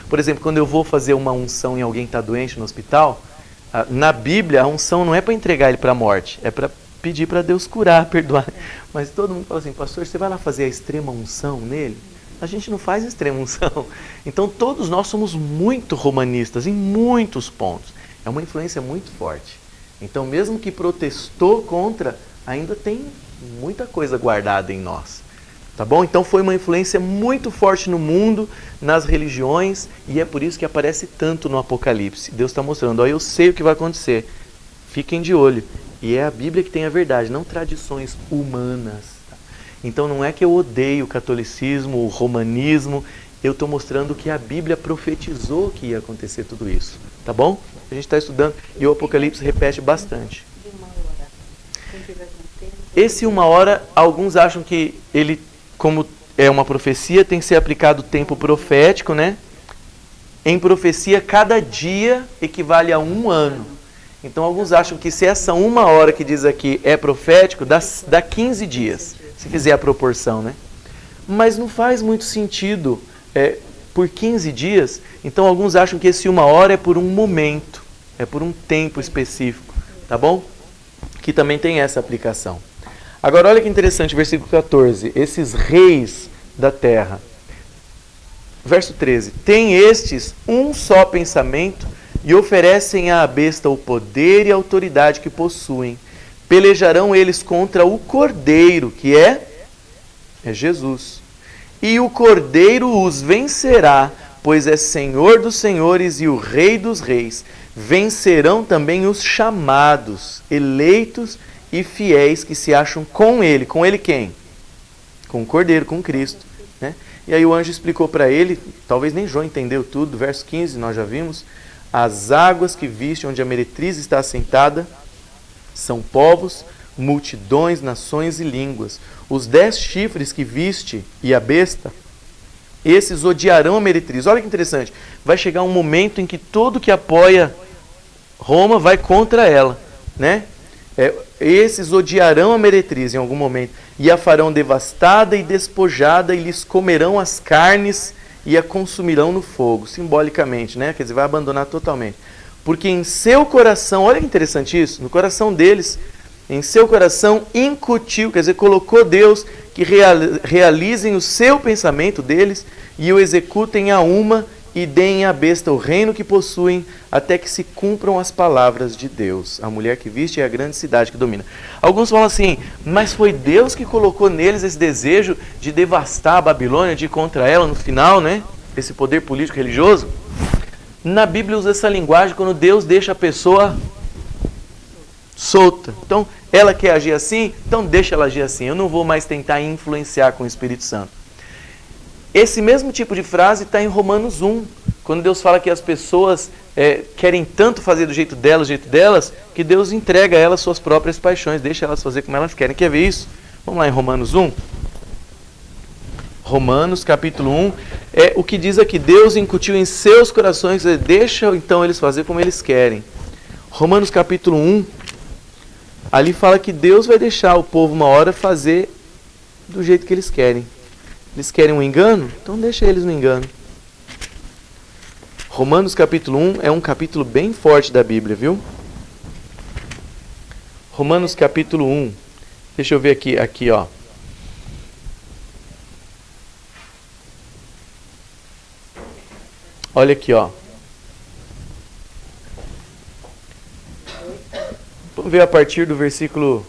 Por exemplo, quando eu vou fazer uma unção em alguém que está doente no hospital, na Bíblia a unção não é para entregar ele para a morte, é para pedir para Deus curar, perdoar. Mas todo mundo fala assim, pastor, você vai lá fazer a extrema unção nele? A gente não faz extrema unção. Então todos nós somos muito romanistas em muitos pontos. É uma influência muito forte. Então mesmo que protestou contra, ainda tem muita coisa guardada em nós. Tá bom? Então foi uma influência muito forte no mundo, nas religiões, e é por isso que aparece tanto no Apocalipse. Deus está mostrando, ó, eu sei o que vai acontecer. Fiquem de olho. E é a Bíblia que tem a verdade, não tradições humanas. Então não é que eu odeio o catolicismo, o romanismo, eu estou mostrando que a Bíblia profetizou que ia acontecer tudo isso, tá bom? A gente está estudando e o Apocalipse repete bastante. Esse 1 hora, alguns acham que ele, como é uma profecia, tem que ser aplicado o tempo profético, né? Em profecia, cada dia equivale a 1 ano. Então alguns acham que se essa 1 hora que diz aqui é profético, dá 15 dias, se fizer a proporção, né? Mas não faz muito sentido por 15 dias. Então alguns acham que esse 1 hora é por um momento, é por um tempo específico, tá bom? Que também tem essa aplicação. Agora olha que interessante, versículo 14, esses reis da terra. Verso 13, tem estes um só pensamento e oferecem à besta o poder e a autoridade que possuem. Pelejarão eles contra o Cordeiro, que é Jesus. E o Cordeiro os vencerá, pois é Senhor dos senhores e o Rei dos reis. Vencerão também os chamados, eleitos e fiéis que se acham com ele. Com ele quem? Com o Cordeiro, com Cristo, né? E aí o anjo explicou para ele, talvez nem João entendeu tudo, verso 15, nós já vimos, as águas que viste onde a meretriz está assentada são povos, multidões, nações e línguas. Os 10 chifres que viste e a besta, esses odiarão a meretriz. Olha que interessante, vai chegar um momento em que todo que apoia Roma vai contra ela, né? Esses odiarão a meretriz em algum momento, e a farão devastada e despojada, e lhes comerão as carnes e a consumirão no fogo, simbolicamente, né? Quer dizer, vai abandonar totalmente. Porque em seu coração, olha que interessante isso, no coração deles, em seu coração incutiu, quer dizer, colocou Deus que realizem o seu pensamento deles e o executem a uma e deem à besta o reino que possuem, até que se cumpram as palavras de Deus. A mulher que viste é a grande cidade que domina. Alguns falam assim, mas foi Deus que colocou neles esse desejo de devastar a Babilônia, de ir contra ela no final, né? Esse poder político religioso. Na Bíblia usa essa linguagem quando Deus deixa a pessoa solta. Então, ela quer agir assim, então deixa ela agir assim. Eu não vou mais tentar influenciar com o Espírito Santo. Esse mesmo tipo de frase está em Romanos 1, quando Deus fala que as pessoas querem tanto fazer do jeito delas, que Deus entrega a elas suas próprias paixões, deixa elas fazer como elas querem. Quer ver isso? Vamos lá em Romanos 1. Romanos capítulo 1, o que diz aqui, Deus incutiu em seus corações, deixa então eles fazer como eles querem. Romanos capítulo 1, ali fala que Deus vai deixar o povo uma hora fazer do jeito que eles querem. Eles querem um engano? Então deixa eles no engano. Romanos capítulo 1 é um capítulo bem forte da Bíblia, viu? Romanos capítulo 1. Deixa eu ver aqui, ó. Olha aqui, ó. Vamos ver a partir do versículo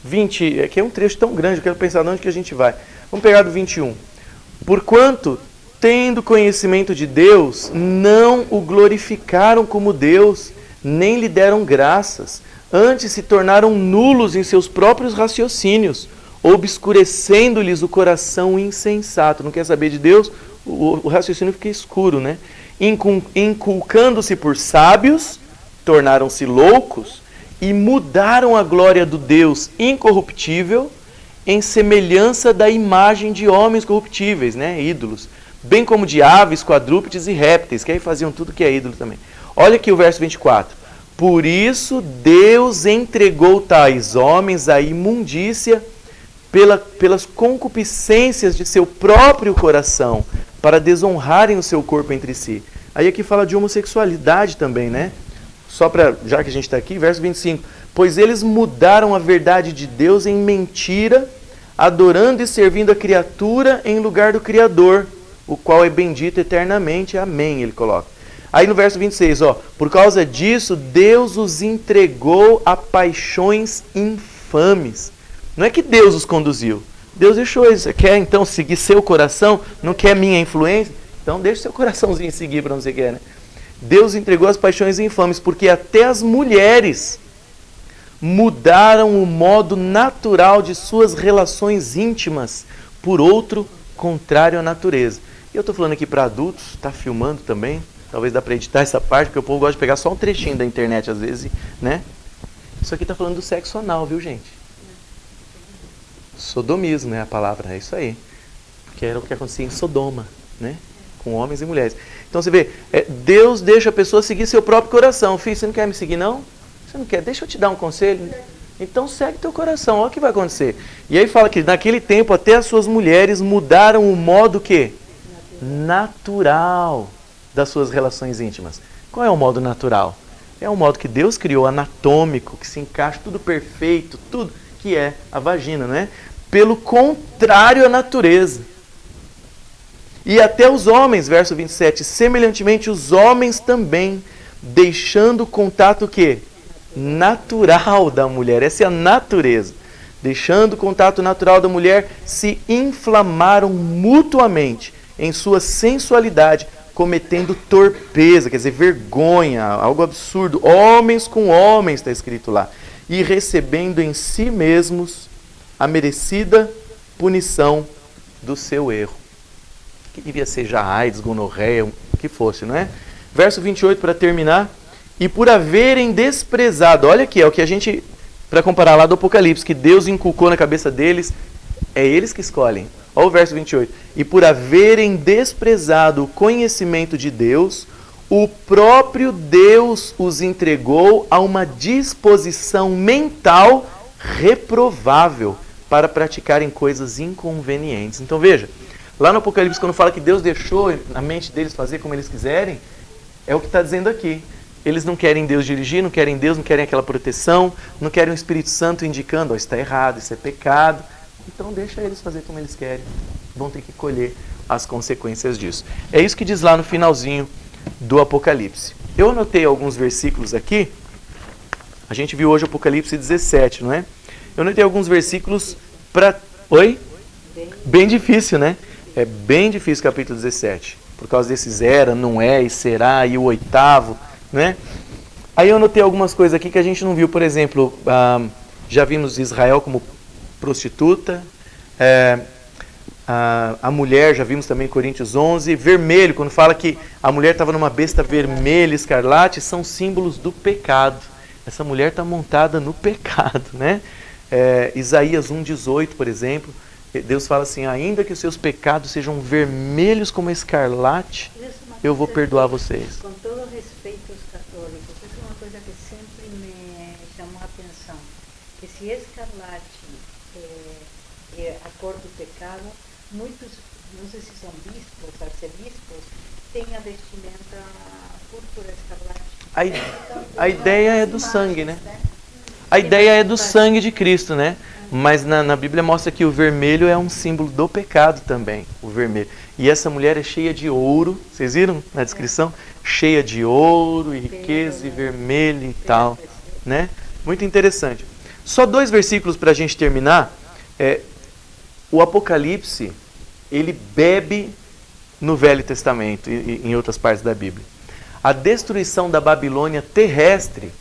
20, que é um trecho tão grande, eu quero pensar de onde que a gente vai. Vamos pegar do 21. Porquanto, tendo conhecimento de Deus, não o glorificaram como Deus, nem lhe deram graças, antes se tornaram nulos em seus próprios raciocínios, obscurecendo-lhes o coração insensato. Não quer saber de Deus? O raciocínio fica escuro, né? Inculcando-se por sábios, tornaram-se loucos, e mudaram a glória do Deus incorruptível em semelhança da imagem de homens corruptíveis, né, ídolos, bem como de aves, quadrúpedes e répteis, que aí faziam tudo que é ídolo também. Olha aqui o verso 24. Por isso Deus entregou tais homens à imundícia pelas concupiscências de seu próprio coração, para desonrarem o seu corpo entre si. Aí aqui fala de homossexualidade também, né? Só para, já que a gente está aqui, verso 25. Pois eles mudaram a verdade de Deus em mentira, adorando e servindo a criatura em lugar do Criador, o qual é bendito eternamente. Amém, ele coloca. Aí no verso 26, ó, por causa disso, Deus os entregou a paixões infames. Não é que Deus os conduziu. Deus deixou eles. Você quer então seguir seu coração? Não quer minha influência? Então deixa seu coraçãozinho seguir para onde você quer, né? Deus entregou as paixões infames, porque até as mulheres mudaram o modo natural de suas relações íntimas por outro contrário à natureza. E eu estou falando aqui para adultos, está filmando também, talvez dá para editar essa parte, porque o povo gosta de pegar só um trechinho da internet às vezes, né? Isso aqui está falando do sexo anal, viu, gente? Sodomismo é a palavra, é isso aí. Que era o que acontecia em Sodoma, né? Com homens e mulheres. Então você vê, Deus deixa a pessoa seguir seu próprio coração. Filho, você não quer me seguir não? Você não quer? Deixa eu te dar um conselho. Então segue teu coração, olha o que vai acontecer. E aí fala que naquele tempo até as suas mulheres mudaram o modo que? Natural das suas relações íntimas. Qual é o modo natural? É o modo que Deus criou, anatômico, que se encaixa tudo perfeito, tudo que é a vagina, né? Pelo contrário à natureza. E até os homens, verso 27, semelhantemente os homens também, deixando o contato o quê? Natural da mulher. Essa é a natureza. Deixando o contato natural da mulher, se inflamaram mutuamente em sua sensualidade, cometendo torpeza, quer dizer, vergonha, algo absurdo. Homens com homens, está escrito lá. E recebendo em si mesmos a merecida punição do seu erro. Que devia ser já AIDS, gonorreia, o que fosse, não é? Verso 28 para terminar. E por haverem desprezado, olha aqui, é o que a gente, para comparar lá do Apocalipse, que Deus inculcou na cabeça deles, é eles que escolhem. Olha o verso 28. E por haverem desprezado o conhecimento de Deus, o próprio Deus os entregou a uma disposição mental reprovável para praticarem coisas inconvenientes. Então veja, lá no Apocalipse, quando fala que Deus deixou na mente deles fazer como eles quiserem, é o que está dizendo aqui. Eles não querem Deus dirigir, não querem Deus, não querem aquela proteção, não querem o Espírito Santo indicando, isso está errado, isso é pecado. Então deixa eles fazer como eles querem. Vão ter que colher as consequências disso. É isso que diz lá no finalzinho do Apocalipse. Eu anotei alguns versículos aqui. A gente viu hoje o Apocalipse 17, não é? Eu anotei alguns versículos para... Oi? Bem difícil, né? É bem difícil o capítulo 17. Por causa desses era, não é e será, e o oitavo, né? Aí eu anotei algumas coisas aqui que a gente não viu. Por exemplo, já vimos Israel como prostituta. A mulher, já vimos também em Coríntios 11. Vermelho, quando fala que a mulher estava numa besta vermelha, escarlate, são símbolos do pecado. Essa mulher está montada no pecado, né? Isaías 1,18, por exemplo. Deus fala assim, ainda que os seus pecados sejam vermelhos como escarlate, eu vou perdoar vocês. Com todo respeito aos católicos, isso é uma coisa que sempre me chamou a atenção. Que se escarlate é a cor do pecado, muitos, não sei se são bispos, arcebispos, têm a vestimenta púrpura escarlate. A ideia é do sangue, né? A ideia é do sangue de Cristo, né? Mas na Bíblia mostra que o vermelho é um símbolo do pecado também, o vermelho. E essa mulher é cheia de ouro, vocês viram na descrição? Cheia de ouro e riqueza e vermelho e tal, né? Muito interessante. Só 2 versículos para a gente terminar. O Apocalipse, ele bebe no Velho Testamento e em outras partes da Bíblia. A destruição da Babilônia terrestre,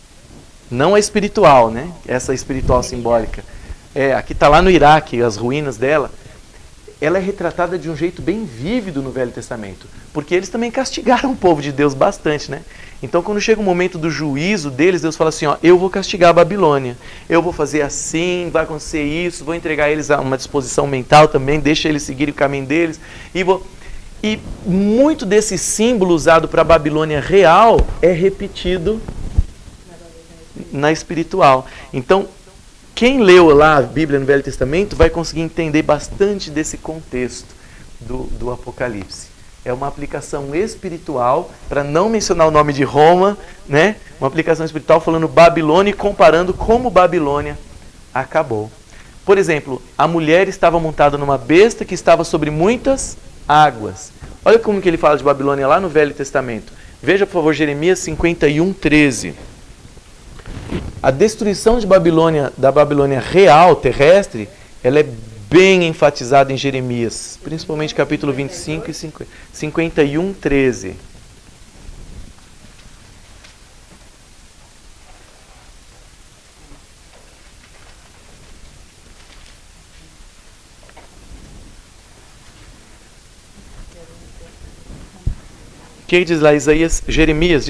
não a espiritual, né? Essa espiritual simbólica. Aqui está lá no Iraque, as ruínas dela. Ela é retratada de um jeito bem vívido no Velho Testamento. Porque eles também castigaram o povo de Deus bastante, né? Então, quando chega o momento do juízo deles, Deus fala assim, ó, eu vou castigar a Babilônia. Eu vou fazer assim, vai acontecer isso, vou entregar eles a uma disposição mental também, deixa eles seguirem o caminho deles. E muito desse símbolo usado para a Babilônia real é repetido na espiritual. Então, quem leu lá a Bíblia no Velho Testamento vai conseguir entender bastante desse contexto do Apocalipse. É uma aplicação espiritual, para não mencionar o nome de Roma, né? Uma aplicação espiritual falando Babilônia e comparando como Babilônia acabou. Por exemplo, a mulher estava montada numa besta que estava sobre muitas águas. Olha como que ele fala de Babilônia lá no Velho Testamento. Veja, por favor, Jeremias 51:13. A destruição da Babilônia real, terrestre, ela é bem enfatizada em Jeremias, principalmente capítulo 25 e 51:13. que diz lá? Jeremias,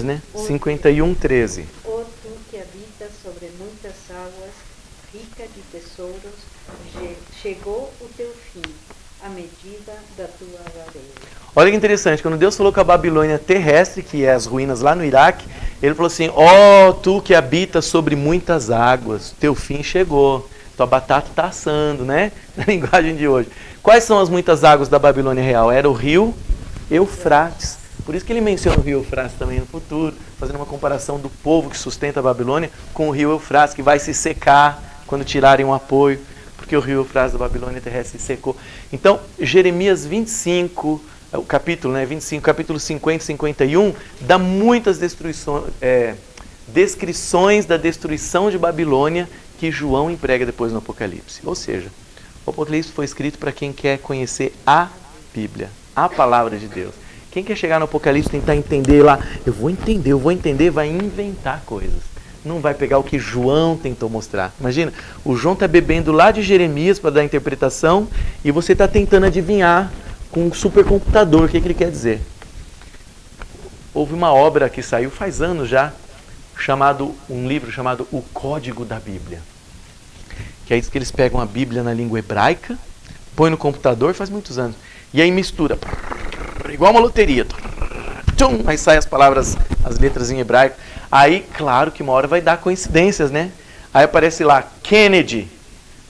né? 51:13. Ó tu que habitas sobre muitas águas, rica de tesouros, chegou o teu fim, a medida da tua vareira. Olha que interessante, quando Deus falou com a Babilônia terrestre, que é as ruínas lá no Iraque, ele falou assim, ó tu que habitas sobre muitas águas, teu fim chegou, tua batata está assando, né? Na linguagem de hoje. Quais são as muitas águas da Babilônia real? Era o rio Eufrates. Por isso que ele menciona o rio Eufrates também no futuro, fazendo uma comparação do povo que sustenta a Babilônia com o rio Eufrates, que vai se secar quando tirarem um apoio, porque o rio Eufrates da Babilônia terrestre se secou. Então, Jeremias 25, o capítulo 25, capítulo 50 e 51, dá muitas descrições da destruição de Babilônia que João emprega depois no Apocalipse. Ou seja, o Apocalipse foi escrito para quem quer conhecer a Bíblia, a palavra de Deus. Quem quer chegar no Apocalipse, tentar entender lá, eu vou entender, vai inventar coisas. Não vai pegar o que João tentou mostrar. Imagina, o João está bebendo lá de Jeremias para dar a interpretação e você está tentando adivinhar com um supercomputador o que ele quer dizer. Houve uma obra que saiu faz anos já, um livro chamado O Código da Bíblia. Que é isso que eles pegam a Bíblia na língua hebraica, põe no computador, faz muitos anos, e aí mistura, igual uma loteria. Aí saem as palavras, as letras em hebraico. Aí, claro que uma hora vai dar coincidências, né? Aí aparece lá, Kennedy.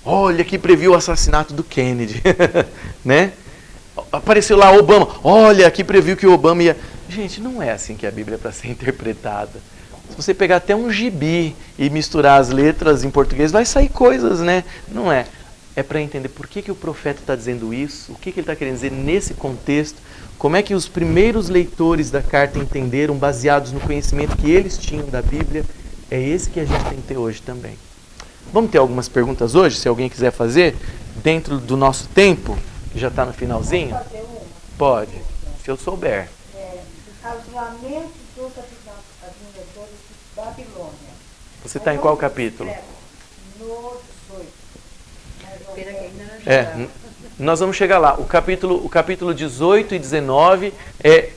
Olha que previu o assassinato do Kennedy. Né? Apareceu lá, Obama. Olha que previu que o Obama ia... Gente, não é assim que a Bíblia é para ser interpretada. Se você pegar até um gibi e misturar as letras em português, vai sair coisas, né? Não é. É para entender por que o profeta está dizendo isso, o que ele está querendo dizer nesse contexto, como é que os primeiros leitores da carta entenderam, baseados no conhecimento que eles tinham da Bíblia. É esse que a gente tem que ter hoje também. Vamos ter algumas perguntas hoje, se alguém quiser fazer, dentro do nosso tempo, que já está no finalzinho? Posso fazer uma? Pode, se eu souber. Os lamentos dos admiradores de Babilônia. Você está em qual capítulo? No 18. Espera que ainda não chegamos. Nós vamos chegar lá. O capítulo 18 e 19 é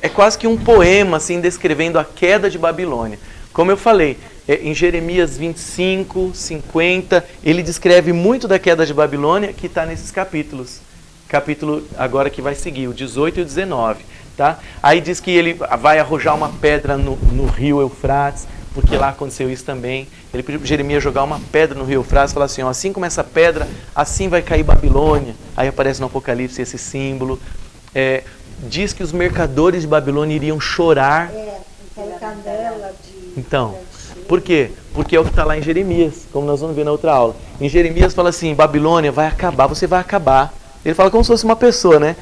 quase que um poema assim, descrevendo a queda de Babilônia. Como eu falei, em Jeremias 25, 50, ele descreve muito da queda de Babilônia, que está nesses capítulos. Capítulo agora que vai seguir, o 18 e o 19. Tá? Aí diz que ele vai arrojar uma pedra no rio Eufrates, porque lá aconteceu isso também. Ele pediu para Jeremias jogar uma pedra no rio Eufrates e falar assim, ó, assim como essa pedra, assim vai cair Babilônia. Aí aparece no Apocalipse esse símbolo. Diz que os mercadores de Babilônia iriam chorar. Canela de... Então, por quê? Porque é o que está lá em Jeremias, como nós vamos ver na outra aula. Em Jeremias fala assim, Babilônia vai acabar, você vai acabar. Ele fala como se fosse uma pessoa, né?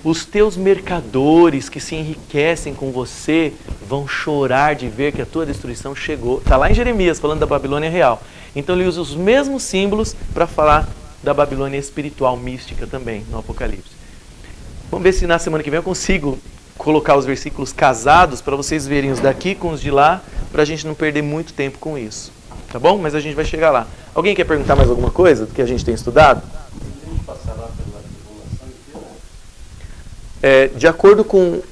Os teus mercadores que se enriquecem com você vão chorar de ver que a tua destruição chegou. Está lá em Jeremias, falando da Babilônia real. Então ele usa os mesmos símbolos para falar da Babilônia espiritual, mística também, no Apocalipse. Vamos ver se na semana que vem eu consigo colocar os versículos casados para vocês verem os daqui com os de lá, para a gente não perder muito tempo com isso. Tá bom? Mas a gente vai chegar lá. Alguém quer perguntar mais alguma coisa do que a gente tem estudado? De acordo com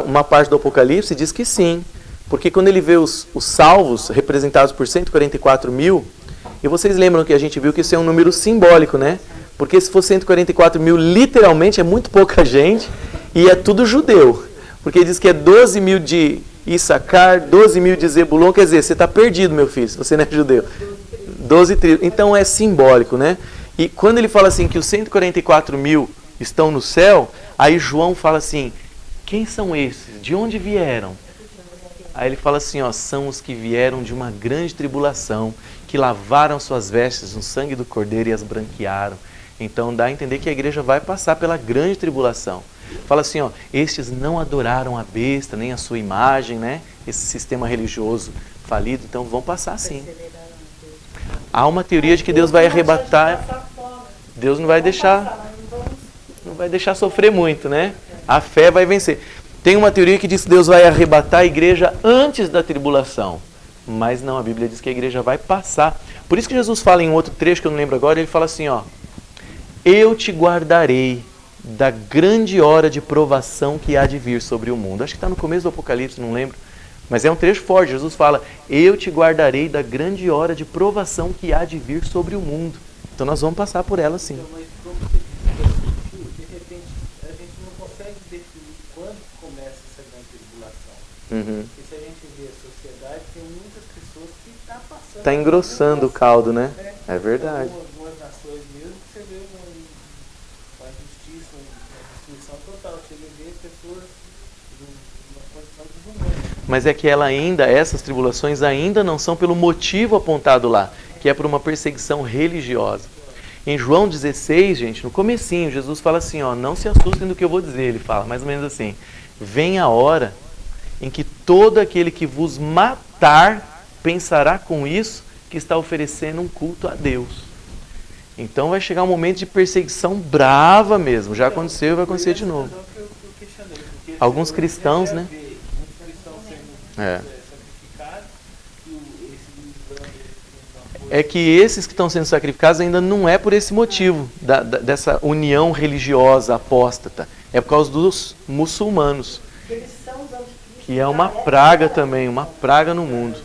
uma parte do Apocalipse, diz que sim. Porque quando ele vê os salvos representados por 144 mil, e vocês lembram que a gente viu que isso é um número simbólico, né? Porque se for 144 mil, literalmente é muito pouca gente e é tudo judeu. Porque diz que é 12 mil de Issacar, 12 mil de Zebulon, quer dizer, você está perdido, meu filho, se você não é judeu. 12 tribos. Então é simbólico, né? E quando ele fala assim que os 144 mil estão no céu, aí João fala assim, quem são esses? De onde vieram? Aí ele fala assim, ó, são os que vieram de uma grande tribulação, que lavaram suas vestes no sangue do Cordeiro e as branquearam. Então dá a entender que a igreja vai passar pela grande tribulação. Fala assim, ó, estes não adoraram a besta, nem a sua imagem, né? Esse sistema religioso falido, então vão passar sim. Há uma teoria de que Deus vai arrebatar, Deus não vai deixar sofrer muito, né? A fé vai vencer. Tem uma teoria que diz que Deus vai arrebatar a igreja antes da tribulação. Mas não, a Bíblia diz que a igreja vai passar. Por isso que Jesus fala em outro trecho que eu não lembro agora, ele fala assim, ó, eu te guardarei da grande hora de provação que há de vir sobre o mundo. Acho que está no começo do Apocalipse, não lembro. Mas é um trecho forte. Jesus fala, eu te guardarei da grande hora de provação que há de vir sobre o mundo. Então nós vamos passar por ela sim. Então, mas como você disse, de repente, a gente não consegue definir quando começa essa grande tribulação. Porque se a gente vê a sociedade, tem muitas pessoas que estão passando... Está engrossando o caldo, né? É verdade. Algumas nações mesmo, que você vê uma injustiça, uma destruição total. Chega a ver pessoas numa condição desumana. Mas é que essas tribulações ainda não são pelo motivo apontado lá, que é por uma perseguição religiosa. Em João 16, gente, no comecinho, Jesus fala assim, ó, não se assustem do que eu vou dizer. Ele fala mais ou menos assim, vem a hora em que todo aquele que vos matar pensará com isso que está oferecendo um culto a Deus. Então vai chegar um momento de perseguição brava mesmo. Já aconteceu e vai acontecer de novo. Alguns cristãos, né? É que esses que estão sendo sacrificados ainda não é por esse motivo, dessa união religiosa apóstata. É por causa dos muçulmanos. Que é uma praga também, uma praga no mundo.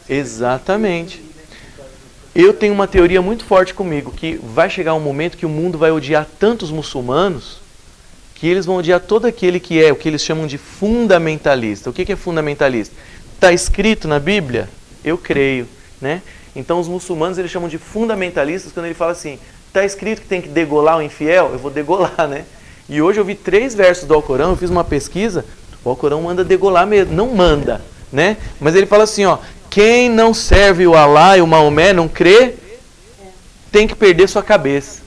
Exatamente. Eu tenho uma teoria muito forte comigo, que vai chegar um momento que o mundo vai odiar tantos muçulmanos, que eles vão odiar todo aquele que é o que eles chamam de fundamentalista. O que é fundamentalista? Está escrito na Bíblia? Eu creio, né? Então os muçulmanos eles chamam de fundamentalistas quando ele fala assim, está escrito que tem que degolar o infiel? Eu vou degolar, né? E hoje eu vi 3 versos do Alcorão, eu fiz uma pesquisa, o Alcorão manda degolar mesmo, não manda, né? Mas ele fala assim, ó, quem não serve o Alá e o Maomé, não crê, tem que perder sua cabeça.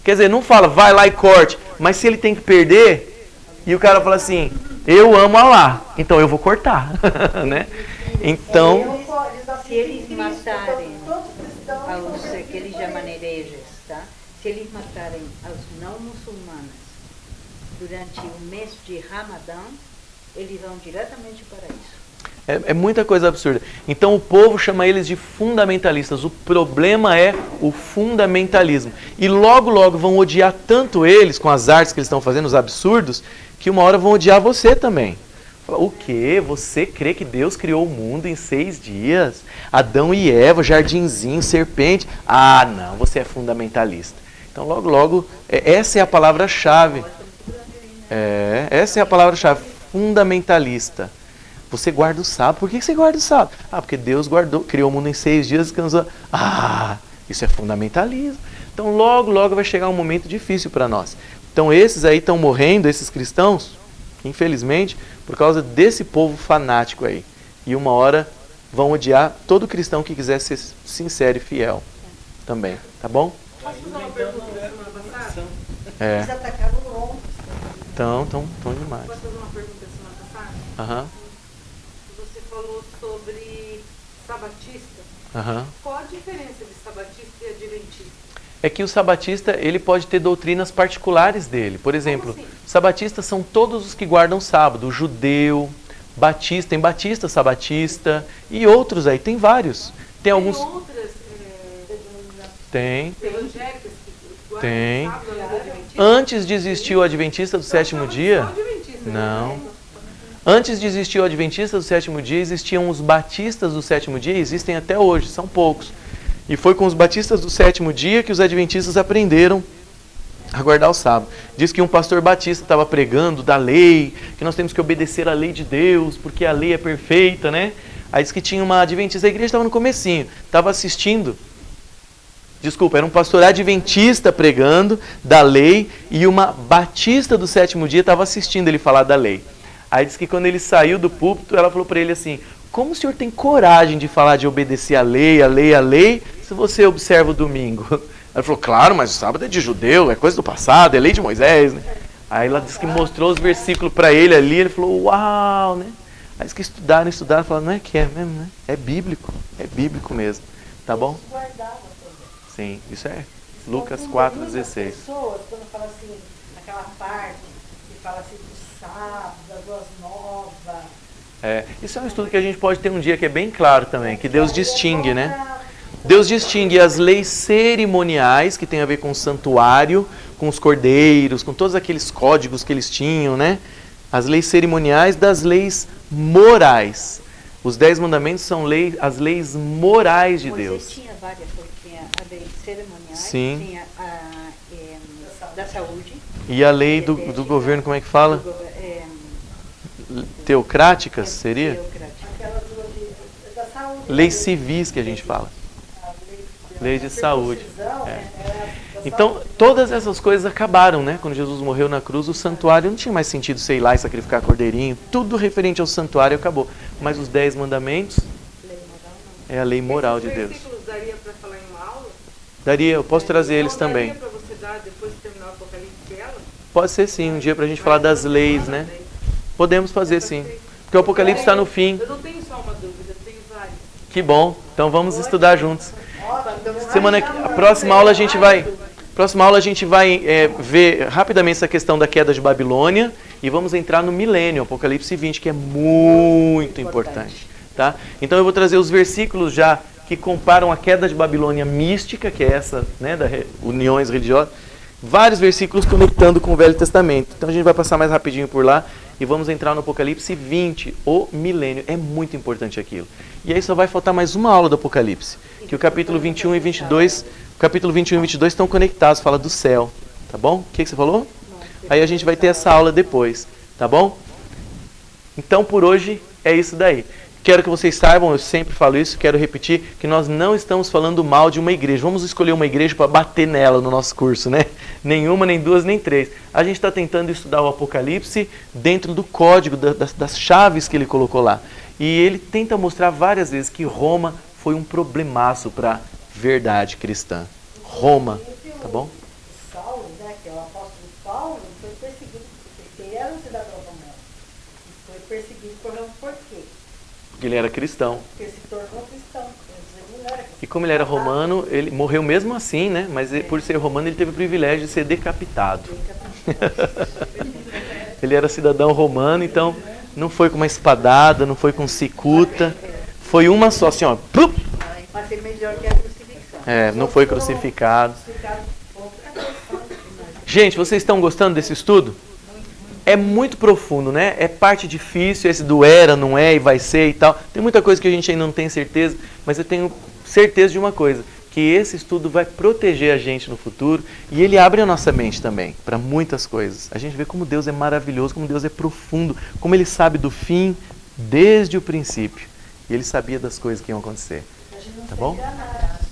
Quer dizer, não fala, vai lá e corte, mas se ele tem que perder, e o cara fala assim, eu amo Alá, então eu vou cortar, né? Então... Se eles matarem aos que eles chamam hereges, tá? Se eles matarem aos não muçulmanos durante o mês de Ramadã, eles vão diretamente para isso. É muita coisa absurda. Então o povo chama eles de fundamentalistas. O problema é o fundamentalismo. E logo, logo vão odiar tanto eles, com as artes que eles estão fazendo, os absurdos, que uma hora vão odiar você também. O quê? Você crê que Deus criou o mundo em 6 dias? Adão e Eva, jardinzinho, serpente. Ah, não, você é fundamentalista. Então logo, logo, essa é a palavra-chave. Essa é a palavra-chave, fundamentalista. Você guarda o sábado. Por que você guarda o sábado? Ah, porque Deus criou o mundo em 6 dias e descansou. Ah, isso é fundamentalismo. Então logo, logo vai chegar um momento difícil para nós. Então esses aí estão morrendo, esses cristãos, infelizmente, por causa desse povo fanático aí. E uma hora vão odiar todo cristão que quiser ser sincero e fiel também. Tá bom? Posso fazer uma pergunta da semana passada? Eles atacaram Londres. Então demais. Posso fazer uma pergunta da semana passada? Aham. Você falou sobre sabatista. Aham. Qual a diferença de sabatista e adventista? É que o sabatista ele pode ter doutrinas particulares dele. Por exemplo, Como assim? sabatistas são todos os que guardam sábado. O judeu, batista, tem batista, sabatista e outros aí, tem vários. Tem alguns... outras Tem. evangélicas que guardam Tem. sábado além do adventista? Antes de existir o adventista do sétimo dia... Só adventista, Não. né? Antes de existir o adventista do sétimo dia, existiam os batistas do sétimo dia, existem até hoje, são poucos. E foi com os batistas do sétimo dia que os adventistas aprenderam a guardar o sábado. Diz que um pastor batista estava pregando da lei, que nós temos que obedecer à lei de Deus, porque a lei é perfeita, né? Aí diz que tinha uma adventista, a igreja estava no comecinho, estava assistindo. Desculpa, era um pastor adventista pregando da lei e uma batista do sétimo dia estava assistindo ele falar da lei. Aí diz que quando ele saiu do púlpito, ela falou para ele assim, como o senhor tem coragem de falar de obedecer à lei, se você observa o domingo? Ela falou, claro, mas o sábado é de judeu, é coisa do passado, é lei de Moisés, né? Aí ela disse que mostrou os versículos para ele ali, ele falou, uau, né? Aí diz que estudaram, falaram, não é que é mesmo, né? É bíblico mesmo, tá bom? Sim, isso é Lucas 4,16. Pessoas, quando fala assim, naquela parte, que fala assim do sábado, das boas novas. Isso é um estudo que a gente pode ter um dia que é bem claro também, que Deus distingue, né? Deus distingue as leis cerimoniais, que tem a ver com o santuário, com os cordeiros, com todos aqueles códigos que eles tinham, né? As leis cerimoniais das leis morais. Os 10 mandamentos são as leis morais de Deus. Moisés tinha várias, porque a lei cerimonial, Sim. tinha a da saúde. E a lei do governo, como é que fala? Teocráticas, seria? Aquelas da saúde. Leis civis que a gente fala. Leis de saúde. Então, todas essas coisas acabaram, né? Quando Jesus morreu na cruz, o santuário não tinha mais sentido, sei lá, e sacrificar cordeirinho. Tudo referente ao santuário acabou. Mas os 10 mandamentos é a lei moral de Deus. Esses versículos daria para falar em uma aula? Daria, eu posso trazer eles também. Daria para você dar, depois de terminar o Apocalipse dela? Pode ser sim, um dia pra gente falar das leis, né? Podemos fazer sim. Porque o Apocalipse está no fim. Eu não tenho só uma dúvida, eu tenho várias. Que bom. Então vamos estudar juntos. A próxima aula a gente vai ver rapidamente essa questão da queda de Babilônia e vamos entrar no milênio, Apocalipse 20, que é muito importante, tá? Então eu vou trazer os versículos já que comparam a queda de Babilônia mística, que é essa, né, das uniões religiosas, vários versículos conectando com o Velho Testamento. Então a gente vai passar mais rapidinho por lá e vamos entrar no Apocalipse 20, o milênio. É muito importante aquilo. E aí só vai faltar mais uma aula do Apocalipse, que o capítulo 21 e 22, estão conectados, fala do céu, tá bom? O que você falou? Aí a gente vai ter essa aula depois, tá bom? Então por hoje é isso daí. Quero que vocês saibam, eu sempre falo isso, quero repetir, que nós não estamos falando mal de uma igreja. Vamos escolher uma igreja para bater nela no nosso curso, né? Nenhuma, nem duas, nem três. A gente está tentando estudar o Apocalipse dentro do código, das chaves que ele colocou lá. E ele tenta mostrar várias vezes que Roma foi um problemaço para a verdade cristã. Roma, tá bom? Saulo, né, que é o apóstolo Paulo, foi perseguido porque ele era um cidadão romano. E foi perseguido por quê? Porque ele era cristão. Porque se tornou cristão. Ele não era cristão. E como ele era romano, ele morreu mesmo assim, né? Mas por ser romano, ele teve o privilégio de ser decapitado. Ele era cidadão romano, então não foi com uma espadada, não foi com cicuta. Foi uma só, assim, ó. Mas ser melhor que a crucifixão. Não foi crucificado. Gente, vocês estão gostando desse estudo? É muito profundo, né? É parte difícil, esse do era, não é, e vai ser e tal. Tem muita coisa que a gente ainda não tem certeza, mas eu tenho certeza de uma coisa, que esse estudo vai proteger a gente no futuro e ele abre a nossa mente também para muitas coisas. A gente vê como Deus é maravilhoso, como Deus é profundo, como Ele sabe do fim desde o princípio. E Ele sabia das coisas que iam acontecer. Tá bom?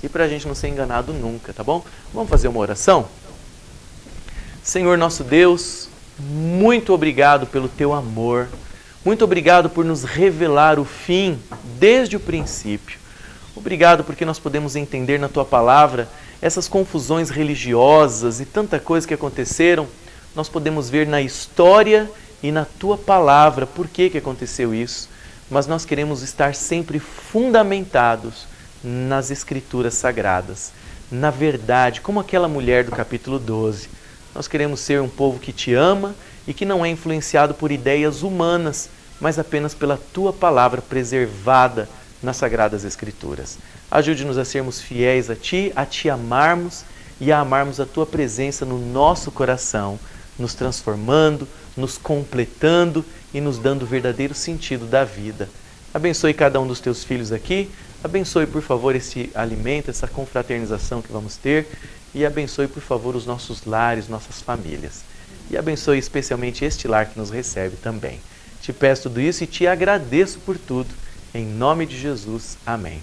E para a gente não ser enganado nunca, tá bom? Vamos fazer uma oração? Senhor nosso Deus, muito obrigado pelo Teu amor. Muito obrigado por nos revelar o fim desde o princípio. Obrigado porque nós podemos entender na Tua palavra essas confusões religiosas e tanta coisa que aconteceram. Nós podemos ver na história e na Tua palavra por que aconteceu isso. Mas nós queremos estar sempre fundamentados nas Escrituras Sagradas, na verdade, como aquela mulher do capítulo 12. Nós queremos ser um povo que Te ama e que não é influenciado por ideias humanas, mas apenas pela Tua palavra preservada nas Sagradas Escrituras. Ajude-nos a sermos fiéis a Te amarmos e a amarmos a Tua presença no nosso coração, nos transformando, nos completando e nos dando o verdadeiro sentido da vida. Abençoe cada um dos Teus filhos aqui, abençoe, por favor, esse alimento, essa confraternização que vamos ter e abençoe, por favor, os nossos lares, nossas famílias. E abençoe especialmente este lar que nos recebe também. Te peço tudo isso e Te agradeço por tudo. Em nome de Jesus. Amém.